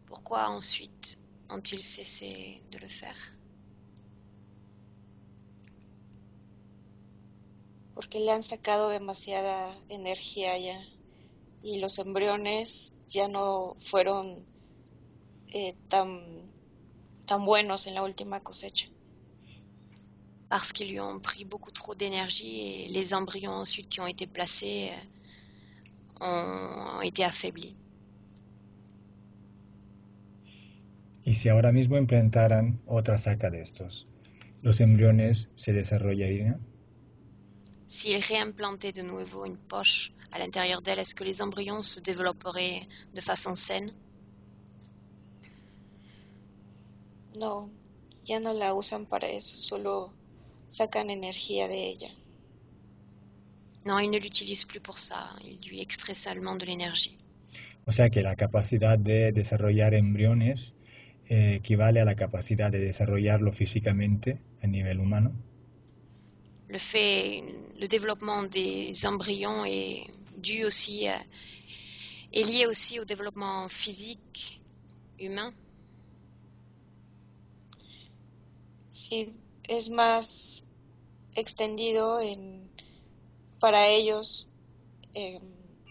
Pourquoi ensuite ont-ils cessé de le faire? Porque le han sacado demasiada energía ya y los embriones ya no fueron tan buenos en la última cosecha. Parce qu'ils lui ont pris beaucoup trop d'énergie et les embryons ensuite qui ont été placés ont été affaiblis. Y si ahora mismo implantaran otra saca de estos, ¿los embriones se desarrollarían? S'il réimplantait de nouveau une poche à l'intérieur d'elle, est-ce que les embryons se développeraient de façon saine? No, ya no la usan para eso, solo sacan energía de ella. Non, ils ne l'utilisent plus pour ça. Ils lui extraient seulement de l'énergie. O sea que la capacidad de desarrollar embriones equivale a la capacidad de desarrollarlo físicamente a nivel humano. Le développement des embryons est lié aussi au développement physique humain. Sí, es más extendido para ellos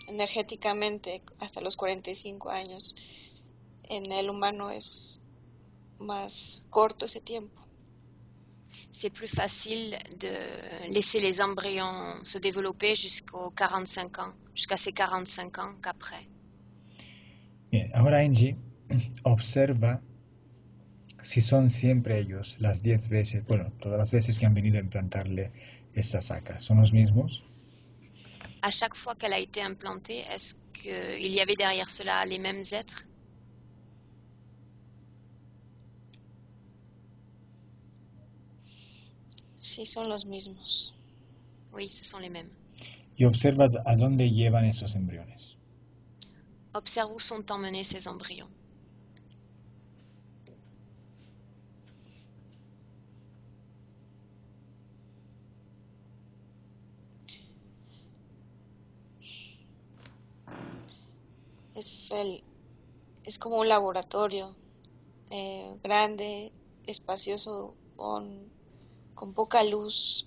energéticamente hasta los 45 años. En el humano es más corto ese tiempo. C'est plus facile de laisser les embryons se développer jusqu'à ces 45 ans qu'après. Bien, ahora Angie observa si son siempre ellos las 10 veces, bueno, todas las veces que han venido a implantarle esta saca, ¿son los mismos? À chaque fois qu'elle a été implantée, est-ce qu'il y avait derrière cela les mêmes êtres? Sí, son los mismos. Oui, ce sont les mêmes. Y observa a dónde llevan estos embriones. Observe où sont emmenés ces embryons. Es como un laboratorio grande, espacioso, con poca luz.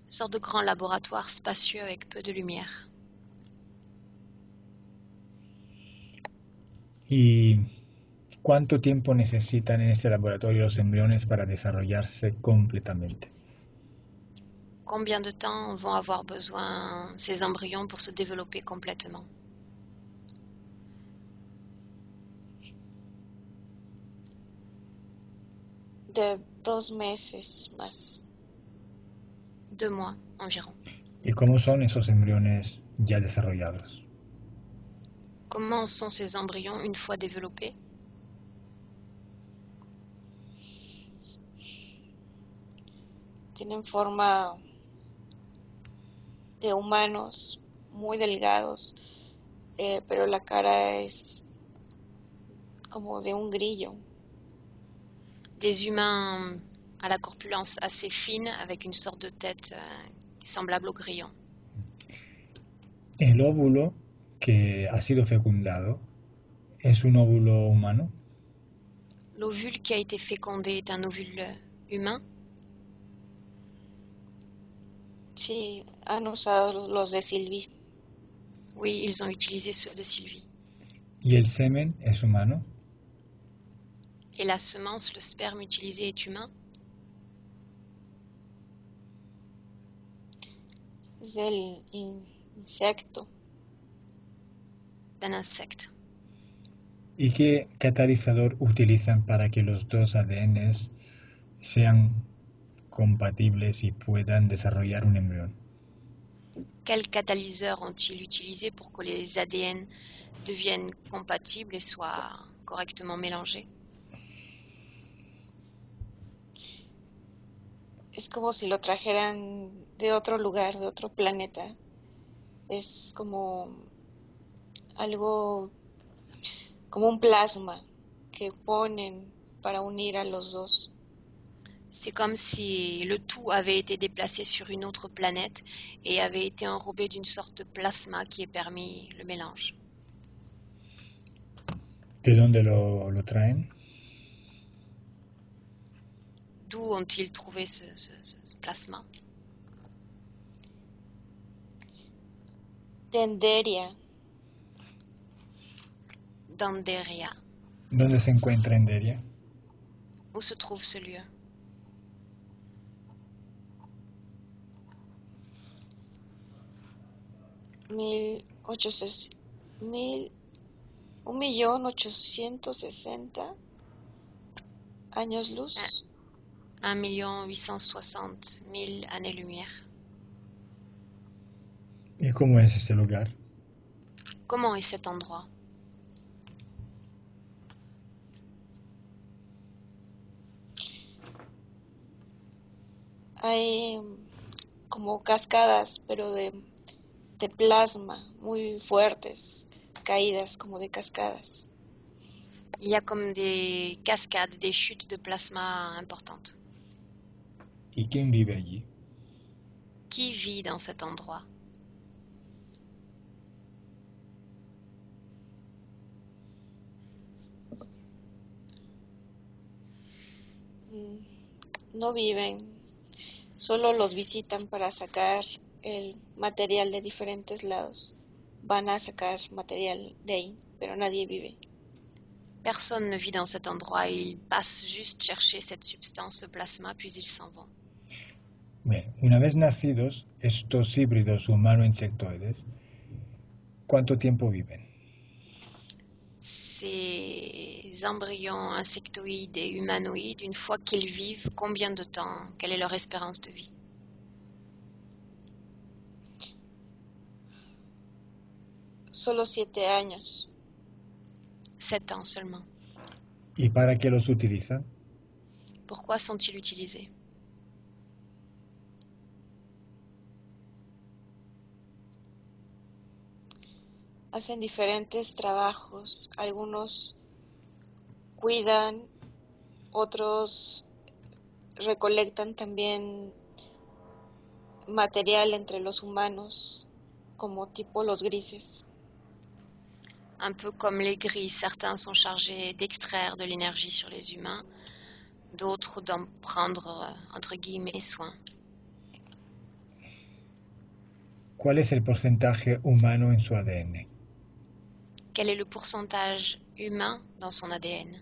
Une sorte de grand laboratoire spacieux avec peu de lumière. ¿Y cuánto tiempo necesitan en este laboratorio los embriones para desarrollarse completamente? Combien de temps vont avoir besoin ces embryons pour se développer complètement? de 2 meses más. 2 mois environ. ¿Y cómo son esos embriones ya desarrollados? Comment sont ces embryons une fois développés? Tienen forma de humanos muy delgados, pero la cara es como de un grillo. Des humains à la corpulence assez fine avec une sorte de tête semblable au grillon. ¿El óvulo que ha sido fecundado es un óvulo humano? L'ovule qui a été fécondé est un ovule humain. Sí, han usado los de Sylvie. Oui, ils ont utilisé ceux de Sylvie. ¿Y el semen es humano? Et la semence, le sperme utilisé est humain. Es del insecto. D'un insecte. ¿Y qué catalizador utilizan para que los dos ADNs sean compatibles y puedan desarrollar un embrión? Quels catalyseurs ont-ils utilisé pour que les ADN deviennent compatibles et soient correctement mélangés? Es como si lo trajeran de otro lugar, de otro planeta. Es como algo, como un plasma que ponen para unir a los dos. C'est comme si le tout avait été déplacé sur une autre planète et avait été enrobé d'une sorte de plasma qui ait permis le mélange. ¿De dónde lo traen? D'où ont-ils trouvé ce plasma? Tenderia, D'Anderia. ¿Dónde se encuentra Enderia? Où se trouve ce lieu? mil 1.860.000 años luz. 1 860 000 années-lumière. ¿Y cómo es ese lugar? Comment est cet endroit? Hay como cascadas, pero de plasma muy fuertes, caídas como de cascadas. Il y a comme des cascades, des chutes de plasma importantes. ¿Y quién vive allí? Qui vit dans cet endroit? No viven, solo los visitan para sacar el material de diferentes lados. Van a sacar material de ahí, pero nadie vive. Personne ne vit dans cet endroit, ils passent juste chercher cette substance, ce plasma, puis ils s'en vont. Bien, una vez nacidos, estos híbridos humano-insectoides, ¿cuánto tiempo viven? Ces embryons insectoïdes et humanoïdes, une fois qu'ils vivent, combien de temps? Quelle est leur espérance de vie? Solo 7 años. 7 ans seulement. ¿Y para qué los utilizan? Pourquoi sont-ils utilisés? Hacen diferentes trabajos. Algunos cuidan, otros recolectan también material entre los humanos, como tipo los grises. Un peu comme les gris, certains sont chargés d'extraire de l'énergie sur les humains, d'autres d'en prendre, entre guillemets, soin. ¿Cuál es el porcentaje humano en su ADN? Quel est le pourcentage humain dans son ADN?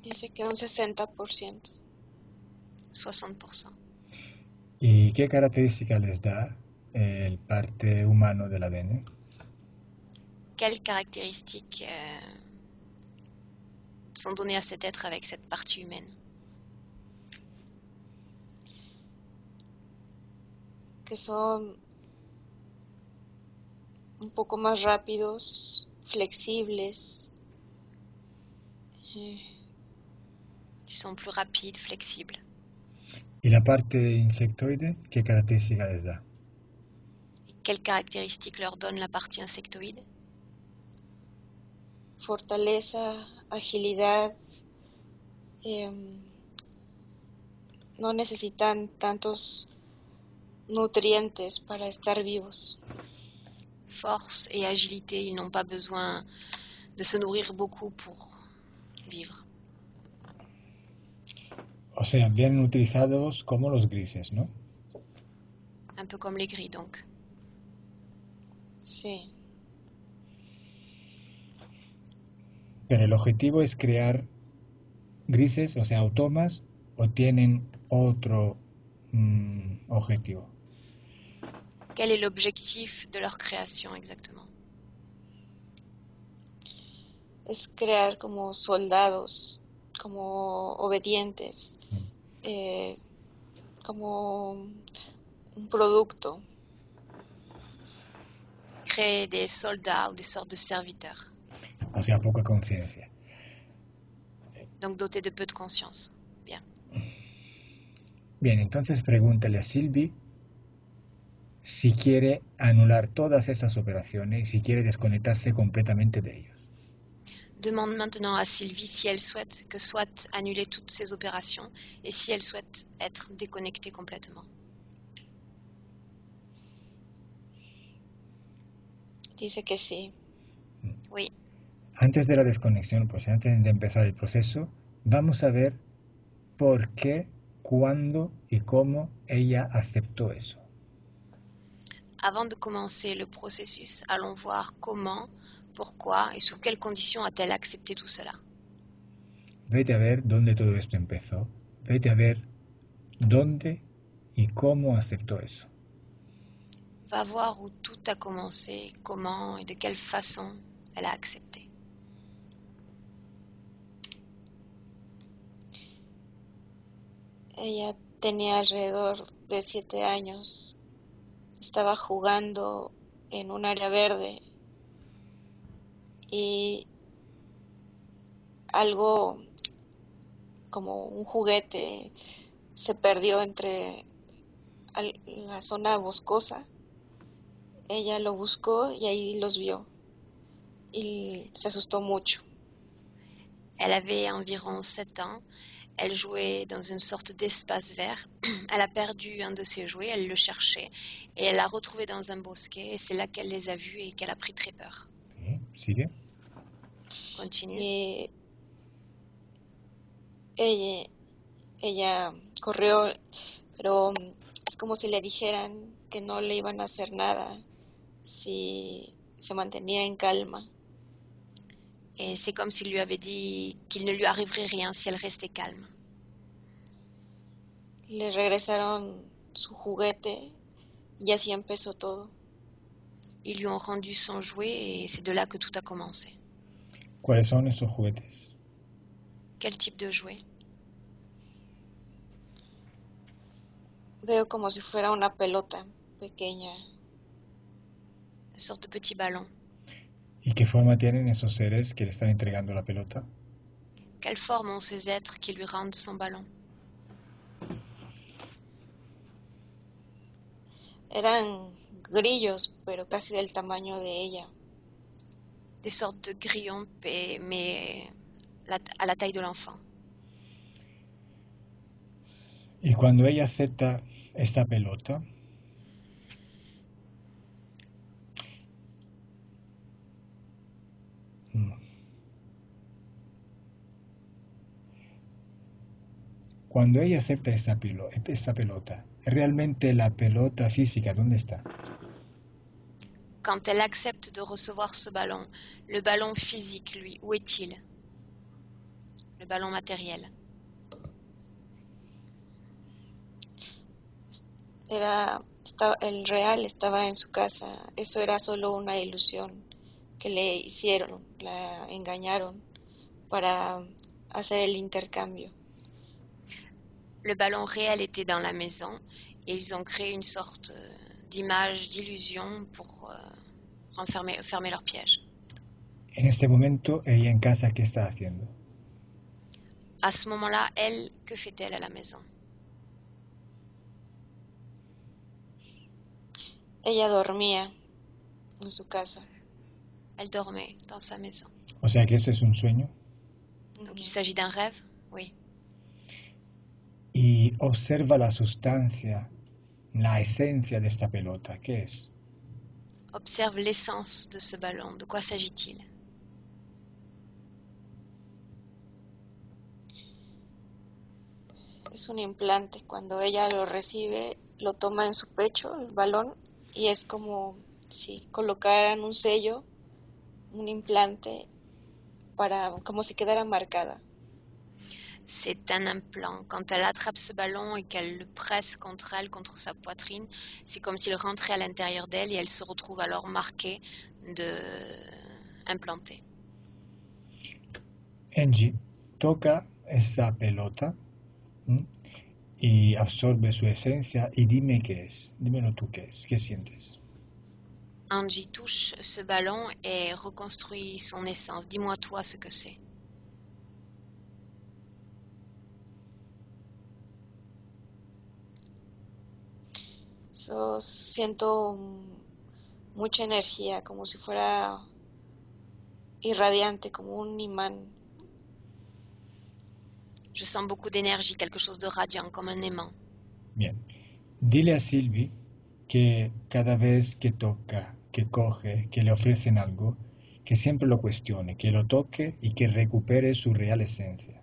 Dice que un 60%. 60%. ¿Y qué característica les da el parte humano del ADN? quelles caractéristiques sont données à cet être avec cette partie humaine? Que son un poco más rápidos, flexibles, Ils sont plus rapides, flexibles. ¿Y la parte insectoide, qué características les da? Et quelles caractéristiques leur donne la partie insectoïde? fortaleza, agilidad, no necesitan tantos nutrientes para estar vivos. Force et agilité, ils n'ont pas besoin de se nourrir beaucoup pour vivre. O sea, bien utilizados como los grises, ¿no? Un peu comme les gris, donc. Sí, Pero el objetivo es crear grises, o sea, automas, o tienen otro objetivo. Quel est l'objectif de leur création exactement? es crear como soldados, como obedientes, como un producto. Créer des soldats ou des sortes de serviteurs, O sea, poca conciencia. donc dotés de peu de conscience. Bien. Bien, entonces pregúntale a Sylvie si quiere anular todas esas operaciones, si quiere desconectarse completamente de ellos. Demande maintenant à Sylvie si elle souhaite que soit annuler toutes ces opérations et si elle souhaite être déconnectée complètement. Dice que sí. Oui. Antes de la desconexión, pues antes de empezar el proceso, vamos a ver por qué, cuándo y cómo ella aceptó eso. Avant de commencer le processus, allons voir comment, pourquoi et sous quelles conditions a-t-elle accepté tout cela. Vete a ver dónde todo esto empezó. Vete a ver dónde y cómo aceptó eso. Va voir où tout a commencé, comment et de quelle façon elle a accepté. Ella tenía alrededor de 7 años. Estaba jugando en un área verde y algo como un juguete se perdió entre la zona boscosa. Ella lo buscó y ahí los vio y se asustó mucho. Elle avait environ 7 ans. Elle jouait dans une sorte d'espace vert. Elle a perdu un de ses jouets, elle le cherchait et elle l'a retrouvé dans un bosquet et c'est là qu'elle les a vus et qu'elle a pris très peur. ¿Sigue? Continue. Y ella corrió, pero es como si le dijeran que no le iban a hacer nada si se mantenía en calma. Et c'est comme s'il lui avait dit qu'il ne lui arriverait rien si elle restait calme. Le regresaron su juguete y así empezó todo. Ils lui ont rendu son jouet et c'est de là que tout a commencé. ¿Cuáles son esos juguetes? Quel type de jouet? Veo como si fuera una pelota pequeña. Une sorte de petit ballon. ¿Y qué forma tienen esos seres que le están entregando la pelota? Quelle forme ont ces êtres qui lui rendent son ballon? Eran grillos, pero casi del tamaño de ella. Des sortes de grillons, mais à la taille de l'enfant. Y cuando ella acepta esta pelota, cuando ella acepta esta pelota, realmente la pelota física, ¿dónde está? Quand elle accepte de recevoir ce ballon, le ballon physique, lui, où est-il? Le ballon matériel. El real estaba en su casa. Eso era solo una ilusión que le hicieron, la engañaron para hacer el intercambio. Le ballon réel était dans la maison et ils ont créé une sorte d'image, d'illusion pour fermer leur piège. En este momento, ella en casa, ¿qué está haciendo? À ce moment-là, elle, que fait-elle à la maison? Ella dormía en su casa. Elle dormait dans sa maison. O sea que eso es un sueño. Donc il s'agit d'un rêve? Oui. Y observa la sustancia, la esencia de esta pelota. ¿Qué es? Observe l'essence de ce ballon. De quoi s'agit-il? Es un implante. Cuando ella lo recibe, lo toma en su pecho, el balón, y es como si colocaran un sello, un implante, como si quedara marcada. C'est un implant. Quand elle attrape ce ballon et qu'elle le presse contre elle, contre sa poitrine, c'est comme s'il rentrait à l'intérieur d'elle et elle se retrouve alors marquée, implantée. Angie toca esa pelota y absorbe su esencia y dime qué es. Dímelo tú qué es. ¿Qué sientes? Angie touche ce ballon et reconstruit son essence. Dis-moi toi ce que c'est. Siento mucha energía, como si fuera irradiante, como un imán. Je sens beaucoup d'énergie, quelque chose de radiant, comme un aimant. Bien. Dile a Sylvie que cada vez que toca, que coge, que le ofrecen algo, que siempre lo cuestione, que lo toque y que recupere su real esencia.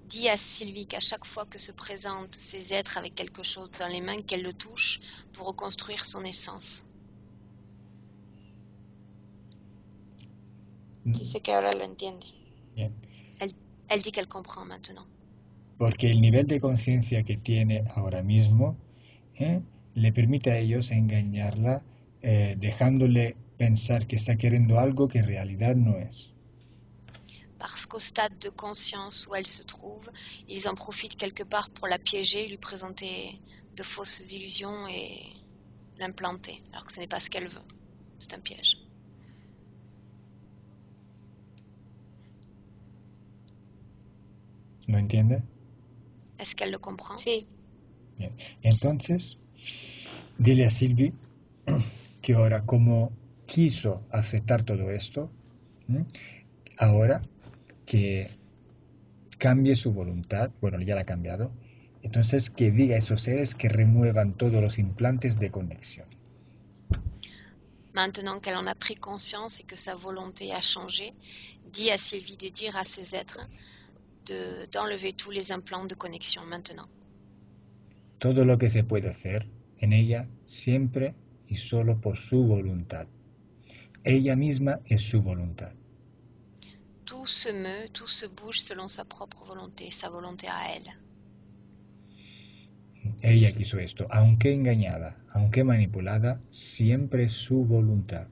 Dis à Sylvie qu'à chaque fois que se présentent ces êtres avec quelque chose dans les mains, qu'elle le touche pour reconstruire son essence. Dice que ahora lo entiende. Bien. Elle dit qu'elle comprend maintenant. Porque el nivel de conciencia que tiene ahora mismo le permite a ellos engañarla, dejándole pensar que está queriendo algo que en realidad no es. Parce qu'au stade de conscience où elle se trouve, ils en profitent quelque part pour la piéger, lui présenter de fausses illusions et l'implanter, alors que ce n'est pas ce qu'elle veut. C'est un piège. ¿Lo entiende? Est-ce qu'elle le comprend? Sí. Bien. Entonces, dile a Sylvie que ahora, como quiso aceptar todo esto, ahora que cambie su voluntad, bueno, ya la ha cambiado, entonces que diga a esos seres que remuevan todos los implantes de conexión. Maintenant qu'elle en a pris conscience et que sa volonté a changé, dis à Sylvie de dire à ces êtres d'enlever tous les implants de connexion maintenant. Todo lo que se puede hacer en ella siempre y solo por su voluntad. Ella misma es su voluntad. Tout se meut, tout se bouge selon sa propre volonté, sa volonté à elle. Ella quiso esto, aunque engañada, aunque manipulada, siempre es su voluntad.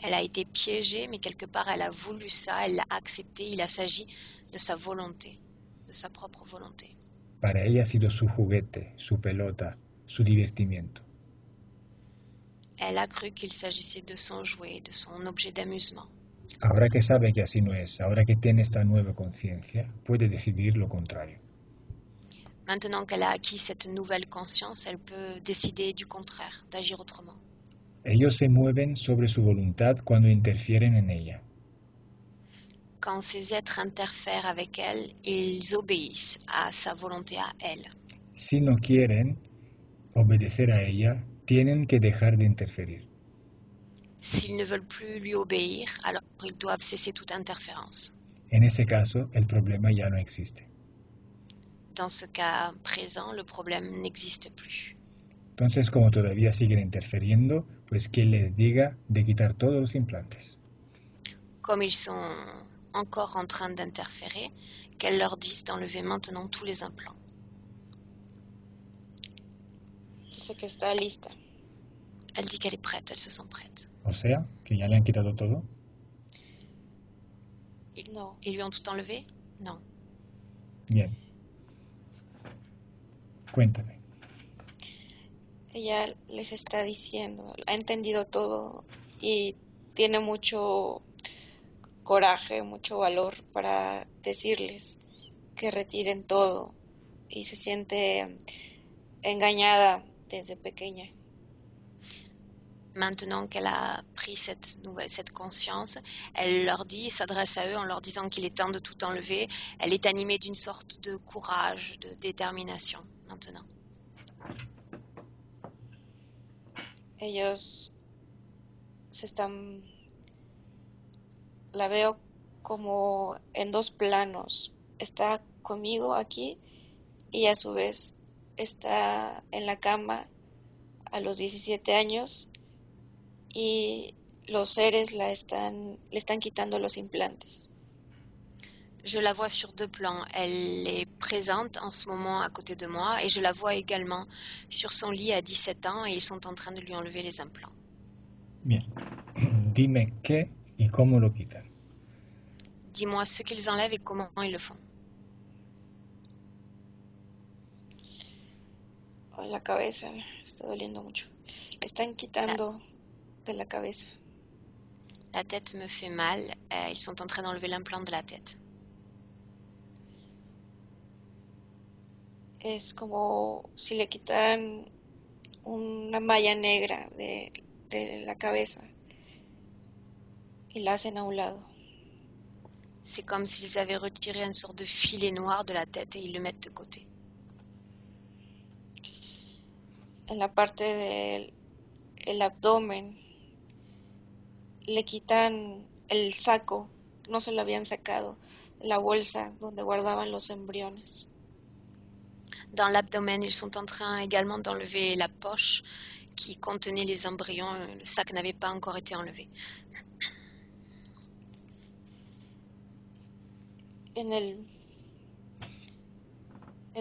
Elle a été piégée, mais quelque part elle a voulu ça, elle l'a accepté, il a s'agit de sa volonté, de sa propre volonté. Para ella ha sido su juguete, su pelota, su divertimiento. Elle a cru qu'il s'agissait de son jouet, de son objet d'amusement. Ahora que sabe que así no es, ahora que tiene esta nueva conciencia, puede decidir lo contrario. Maintenant qu'elle a acquis cette nouvelle conscience, elle peut décider du contraire, d'agir autrement. Ellos se mueven sobre su voluntad cuando interfieren en ella. Quand ces êtres interfèrent avec elle, ils obéissent à sa volonté à elle. Si no quieren obedecer a ella, tienen que dejar de interferir. S'ils ne veulent plus lui obéir, alors ils doivent cesser toute interférence. En ese caso, el problema ya no existe. Dans ce cas présent, le problème n'existe plus. Entonces, como todavía siguen interfiriendo, pues que les diga de quitar todos los implantes. Comme ils sont encore en train d'interférer, qu'elle leur dise d'enlever maintenant tous les implants. Dice que está lista. Elle dit qu'elle est prête, elle se sent prête. O sea, que ya le han quitado todo. No. Ils lui ont tout enlevé? Non. Bien. Cuéntame. Ella les está diciendo, ha entendido todo y tiene mucho coraje, mucho valor para decirles que retiren todo y se siente engañada desde pequeña. Maintenant qu'elle a pris cette conscience, elle leur dit, s'adresse à eux en leur disant qu'il est temps de tout enlever. Elle est animée d'une sorte de courage, de détermination maintenant. Ellos la veo como en dos planos. Está conmigo aquí y a su vez está en la cama a los 17 años y los seres le están quitando los implantes. Je la vois sur deux plans. Elle est présente en ce moment à côté de moi et je la vois également sur son lit à 17 ans et ils sont en train de lui enlever les implants. Bien. Dime qué y cómo lo quitan. Dis-moi ce qu'ils enlèvent et comment ils le font. La cabeza está doliendo mucho. Están quitando de la cabeza. La tête me fait mal. Ils sont en train d'enlever l'implant de la tête. Es como si le quitaran una malla negra de la cabeza y la hacen a un lado. C'est comme s'ils avaient retiré une sorte de filet noir de la tête et ils le mettent de côté. En la parte del abdomen le quitan el saco, no se lo habían sacado, la bolsa donde guardaban los embriones. Dans l'abdomen, ils sont en train également d'enlever la poche qui contenait les embryons. Le sac n'avait pas encore été enlevé. En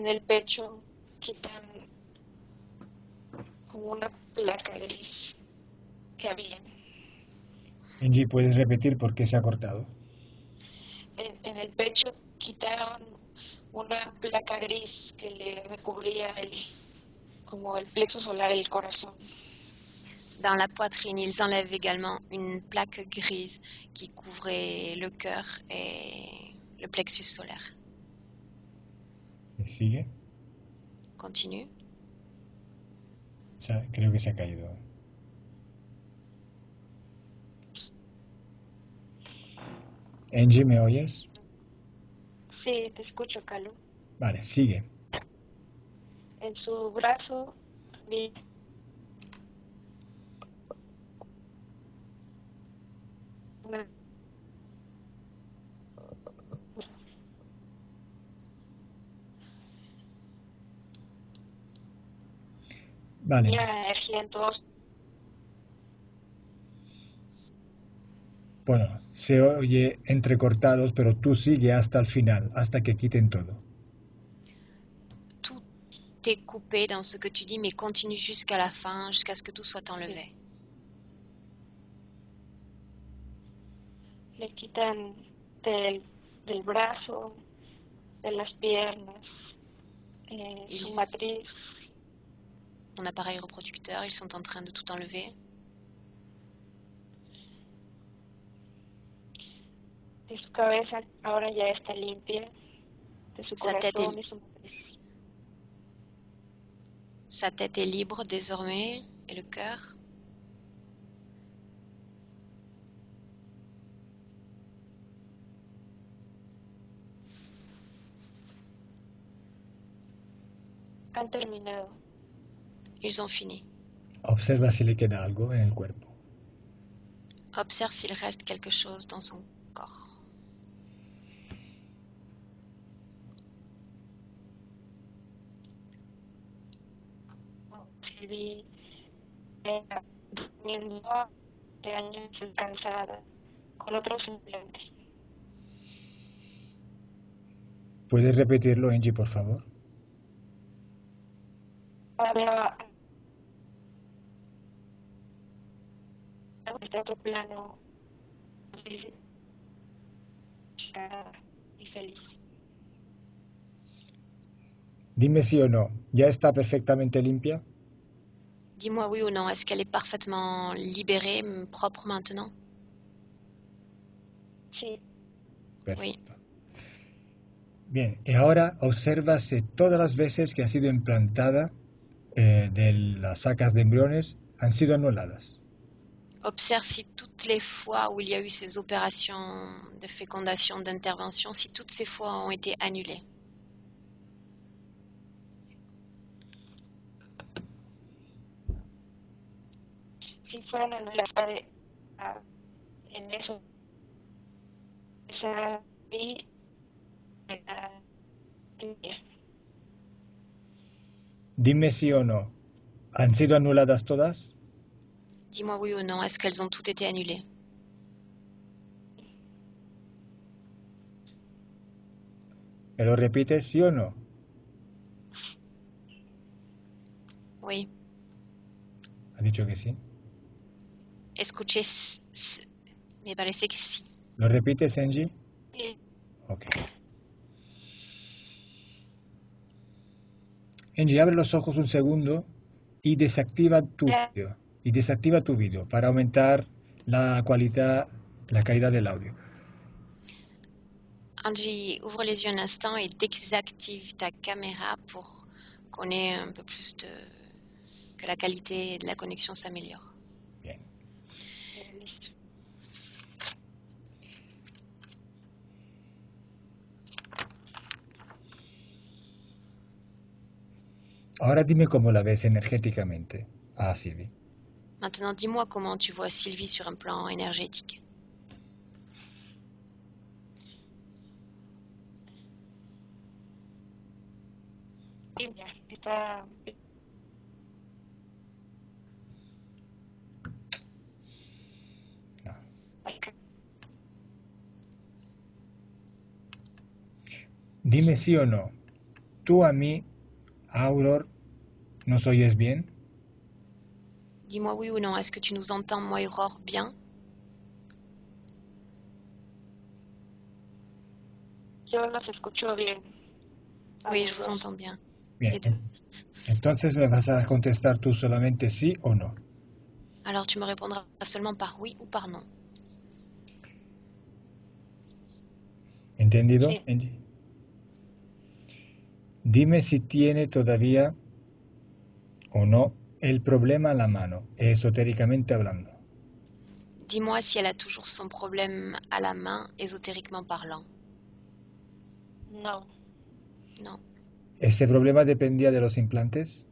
el pecho quitan como una placa gris que había. Angie, ¿puedes repetir por qué se ha cortado? En el pecho quitaron una placa gris que le recubría como el plexo solar, el corazón. Dans la poitrine, ils enlèvent également une plaque grise qui couvrait le cœur et le plexus solaire. ¿Y sigue? Continue. Creo que se ha caído. Angie, ¿me oyes? Sí, te escucho, Calu. Vale, sigue. En su brazo vi una Vale. energía en todos. Bueno, se oye entrecortados, pero tú sigue hasta el final, hasta que quiten todo. Tout est coupé dans ce que tu dis, mais continue jusqu'à la fin, jusqu'à ce que tout soit enlevé. Le quitan del brazo, de las piernas, su matriz, Son appareil reproducteur, ils sont en train de tout enlever. de su cabeza, ahora ya está limpia, de su Sa tête corazón y su matriz. Sa tête est libre désormais, et le cœur. Han terminado. Ils ont fini. Observa si le queda algo en el cuerpo. Observe s'il reste quelque chose dans son corps. Sí, vi durmiendo de años cansada, con otros implantes. ¿Puedes repetirlo, Angie, por favor? Ahora este otro plano y feliz. Dime sí o no, ¿ya está perfectamente limpia? Dis-moi oui ou non, est-ce qu'elle est parfaitement libérée, propre maintenant? Sí, Perfecto. Bien, y ahora observa si todas las veces que ha sido implantada de las sacas de embriones han sido anuladas. Observe si toutes les fois où il y a eu ces opérations de fécondation, d'intervention, si toutes ces fois ont été annulées. si fueron anuladas en eso, esa vi Dime sí o no, ¿han sido anuladas todas? Dis-moi oui ou non, est-ce qu'elles ont toutes été annulées? ¿Me lo repites sí o no? Oui. Ha dicho que sí. Escuché, me parece que sí. ¿Lo repites, Angie? Sí. Ok. Angie, abre los ojos un segundo y desactiva tu vídeo. Y desactiva tu vídeo para aumentar la calidad del audio. Angie, ouvre les yeux un instant et désactive ta caméra pour qu'on ait un peu plus de... que la qualité de la connexion s'améliore. Bien. Ahora dime cómo la ves energéticamente. Ah, Sylvie. Maintenant, dis-moi comment tu vois Sylvie sur un plan énergétique. Limpia, está No. Dime sí o no. Tú a mí, Auror, ¿nos oyes bien? Dis-moi oui ou non, est-ce que tu nous entends, moi et Aurore, bien? Yo los escucho bien. Oui, je vous entends bien. Bien. Les deux. Entonces me vas a contestar tú solamente sí o no. Alors tu me répondras seulement par oui ou par non. ¿Entendido, Sí. Angie? Dime si tiene todavía o no el problema a la mano, esotéricamente hablando. Dis-moi si elle a toujours son problème à la main, ésotériquement parlant. No, Non. ¿Ese problema dependía de los implantes?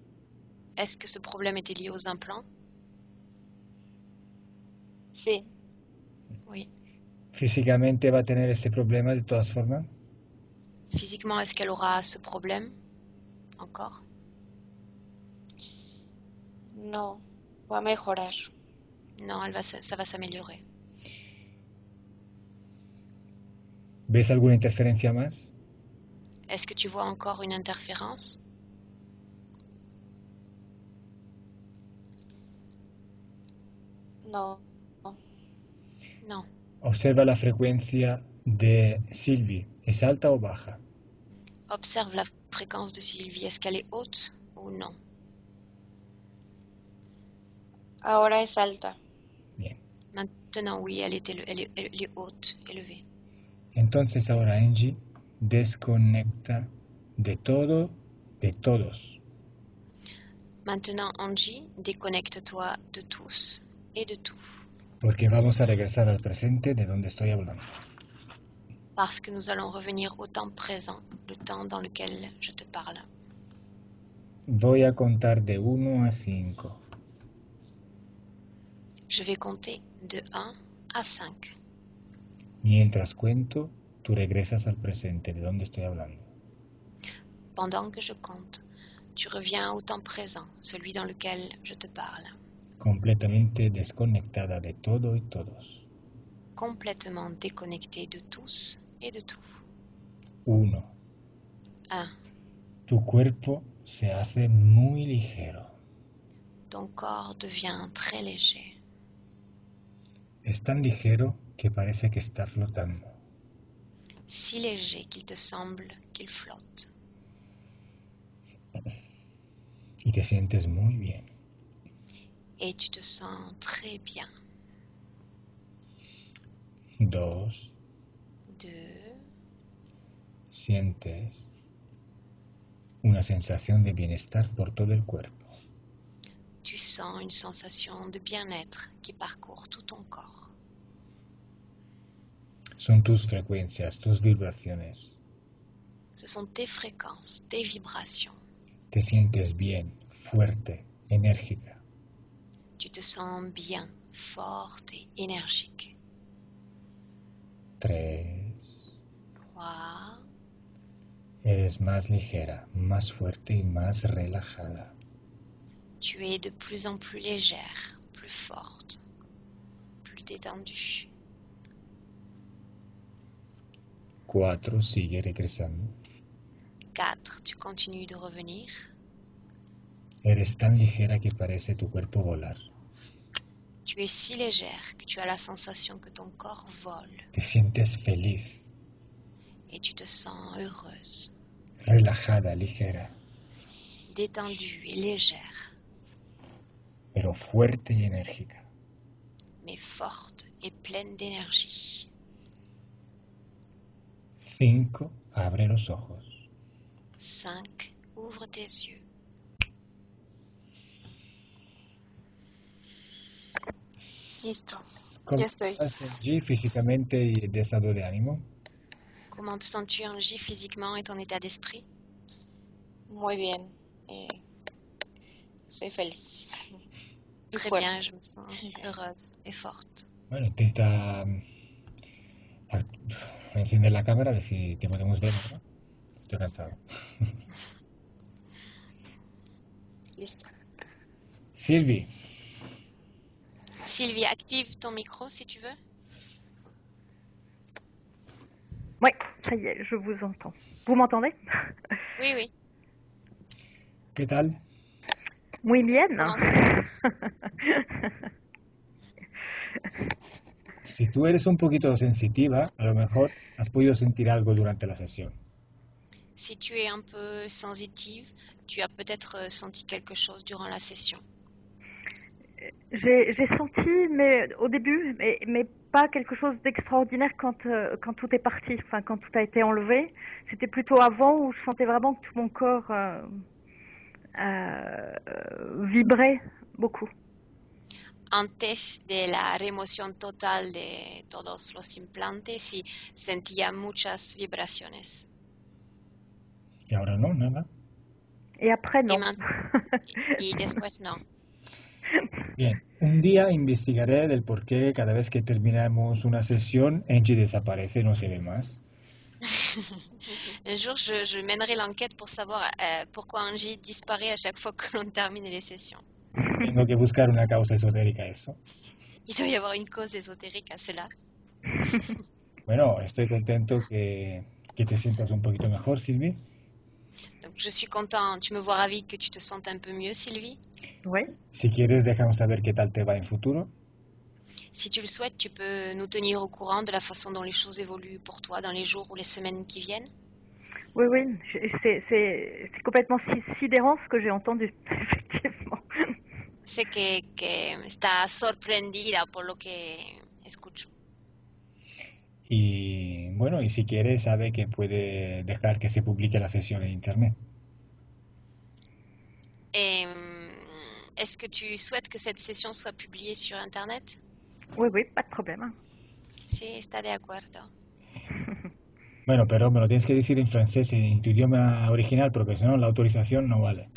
Est-ce que ce problème était lié aux implants? sí, Oui. ¿Físicamente va a tener ese problema de todas formas? Physiquement, est-ce qu'elle aura ce problème? Encore? No, va a mejorar. Non, ça va s'améliorer. ¿Ves alguna interferencia más? Est-ce que tu vois encore une interférence? No, Non. Observa la frecuencia de Sylvie. ¿Es alta o baja? Observe la fréquence de Sylvie. Est-ce qu'elle est haute ou non? ahora es alta. Bien. Maintenant, oui, elle est haute, élevée. Entonces ahora Angie desconecta de todo, de todos. Maintenant, Angie, déconnecte-toi de tous et de tout. Porque vamos a regresar al presente de donde estoy hablando. Parce que nous allons revenir au temps présent, le temps dans lequel je te parle. Voy a contar de 1 a 5. Je vais compter de 1 à 5. Mientras cuento, tú regresas al presente de donde estoy hablando. Pendant que je compte, tu reviens au temps présent, celui dans lequel je te parle. Completamente desconectada de todo y todos. Complètement déconnecté de tous et de tout. 1. 1. Tu cuerpo se hace muy ligero. Ton corps devient très léger. Es tan ligero que parece que está flotando. Si léger qu'il te semble qu'il flotte. Y te sientes muy bien. Et tu te sens très bien. 2. 2. Sientes una sensación de bienestar por todo el cuerpo. Tu sens une sensation de bien-être qui parcourt tout ton corps. Son tus frecuencias, tus vibraciones. Ce sont tes fréquences, tes vibrations. Te sientes bien, fuerte, enérgica. Tu te sens bien, forte et énergique. 3. 3. Eres más ligera, más fuerte y más relajada. Tu es de plus en plus légère, plus forte, plus détendue. 4. Sigue regresando. 4. Tu continues de revenir. Eres tan ligera que parece tu cuerpo volar. Tu es si légère que tu as la sensation que ton corps vole Te sientes feliz, et tu te sens heureuse, relajada, ligera, détendue et légère, pero fuerte y enérgica. mais forte et pleine d'énergie. 5. Abre los ojos. 5. Ouvre tes yeux. Listo. ¿Cómo Ya estoy. estás allí físicamente y de estado de ánimo? Comment te sens-tu en J physiquement et ton état d'esprit? Muy bien. Soy feliz. Y Très fuerte. bien, je me sens heureuse et forte. Bueno, intenta encender la cámara a ver si te podemos ver, ¿no? Estoy cansado. Listo. Sylvie, Sylvie, active ton micro si tu veux. Oui, ça y est, je vous entends. Vous m'entendez? Oui, oui. ¿qué tal? Muy bien. Comment Si tú eres un poquito sensitiva, a lo mejor has podido sentir algo durante la sesión. Si tu es un peu sensitive, tu as peut-être senti quelque chose durant la session. J'ai senti, mais au début, mais pas quelque chose d'extraordinaire quand tout est parti, enfin quand tout a été enlevé. C'était plutôt avant où je sentais vraiment que tout mon corps vibrait beaucoup. Antes de la remoción total de todos los implantes, y sentía muchas vibraciones. Y ahora no, nada. Et après, non. Y después no. Bien, un día investigaré del por qué cada vez que terminamos una sesión, Angie desaparece, no se ve más. Un jour, je mènerai l'enquête pour savoir pourquoi Angie disparaît à chaque fois que l'on termine les sessions. Tengo que buscar una causa esotérica a eso. Il doit y avoir une cause ésotérique à cela. Bueno, estoy contento que te sientas un poquito mejor, Sylvie. Donc, je suis content. Tu me vois ravie que tu te sentes un peu mieux, Sylvie. Oui. Si quieres, déjanos saber qué tal te va en futuro. Si tu le souhaites, tu peux nous tenir au courant de la façon dont les choses évoluent pour toi dans les jours ou les semaines qui viennent. Oui, oui, c'est complètement sidérant ce que j'ai entendu, effectivement. Sé que está sorprendida por lo que escucho. Y bueno, y si quiere, sabe que puede dejar que se publique la sesión en internet. Est-ce que tu souhaites que cette session soit publiée sur Internet? Oui, oui, pas de problème. Sí, está de acuerdo. Bueno, pero me lo tienes que decir en francés, en tu idioma original, porque si no, la autorización no vale.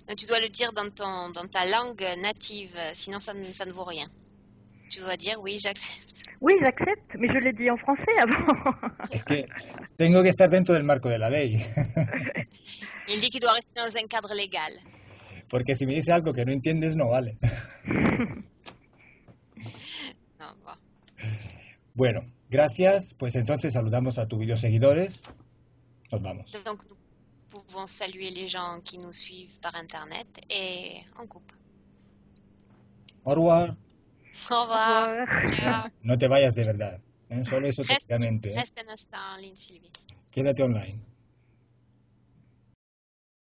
Donc, tu dois le dire dans ta langue native, sinon ça ne vaut rien. Tu dois dire oui, j'accepte. Oui, j'accepte, mais je l'ai dit en français avant. Es que tengo que estar dentro del marco de la ley. Il dit qu'il doit rester dans un cadre légal. Porque si me dice algo que no entiendes, no vale. Non, bon. Bueno, gracias. Pues entonces saludamos a tus videoseguidores. Nos vamos. Donc, nous pouvons saluer les gens qui nous suivent par Internet et on coupe. Au revoir. Au revoir. Au revoir. Ciao. No te vayas de verdad. Solo eso Reste, técnicamente. reste un instant en ligne, Sylvie. Quédate online.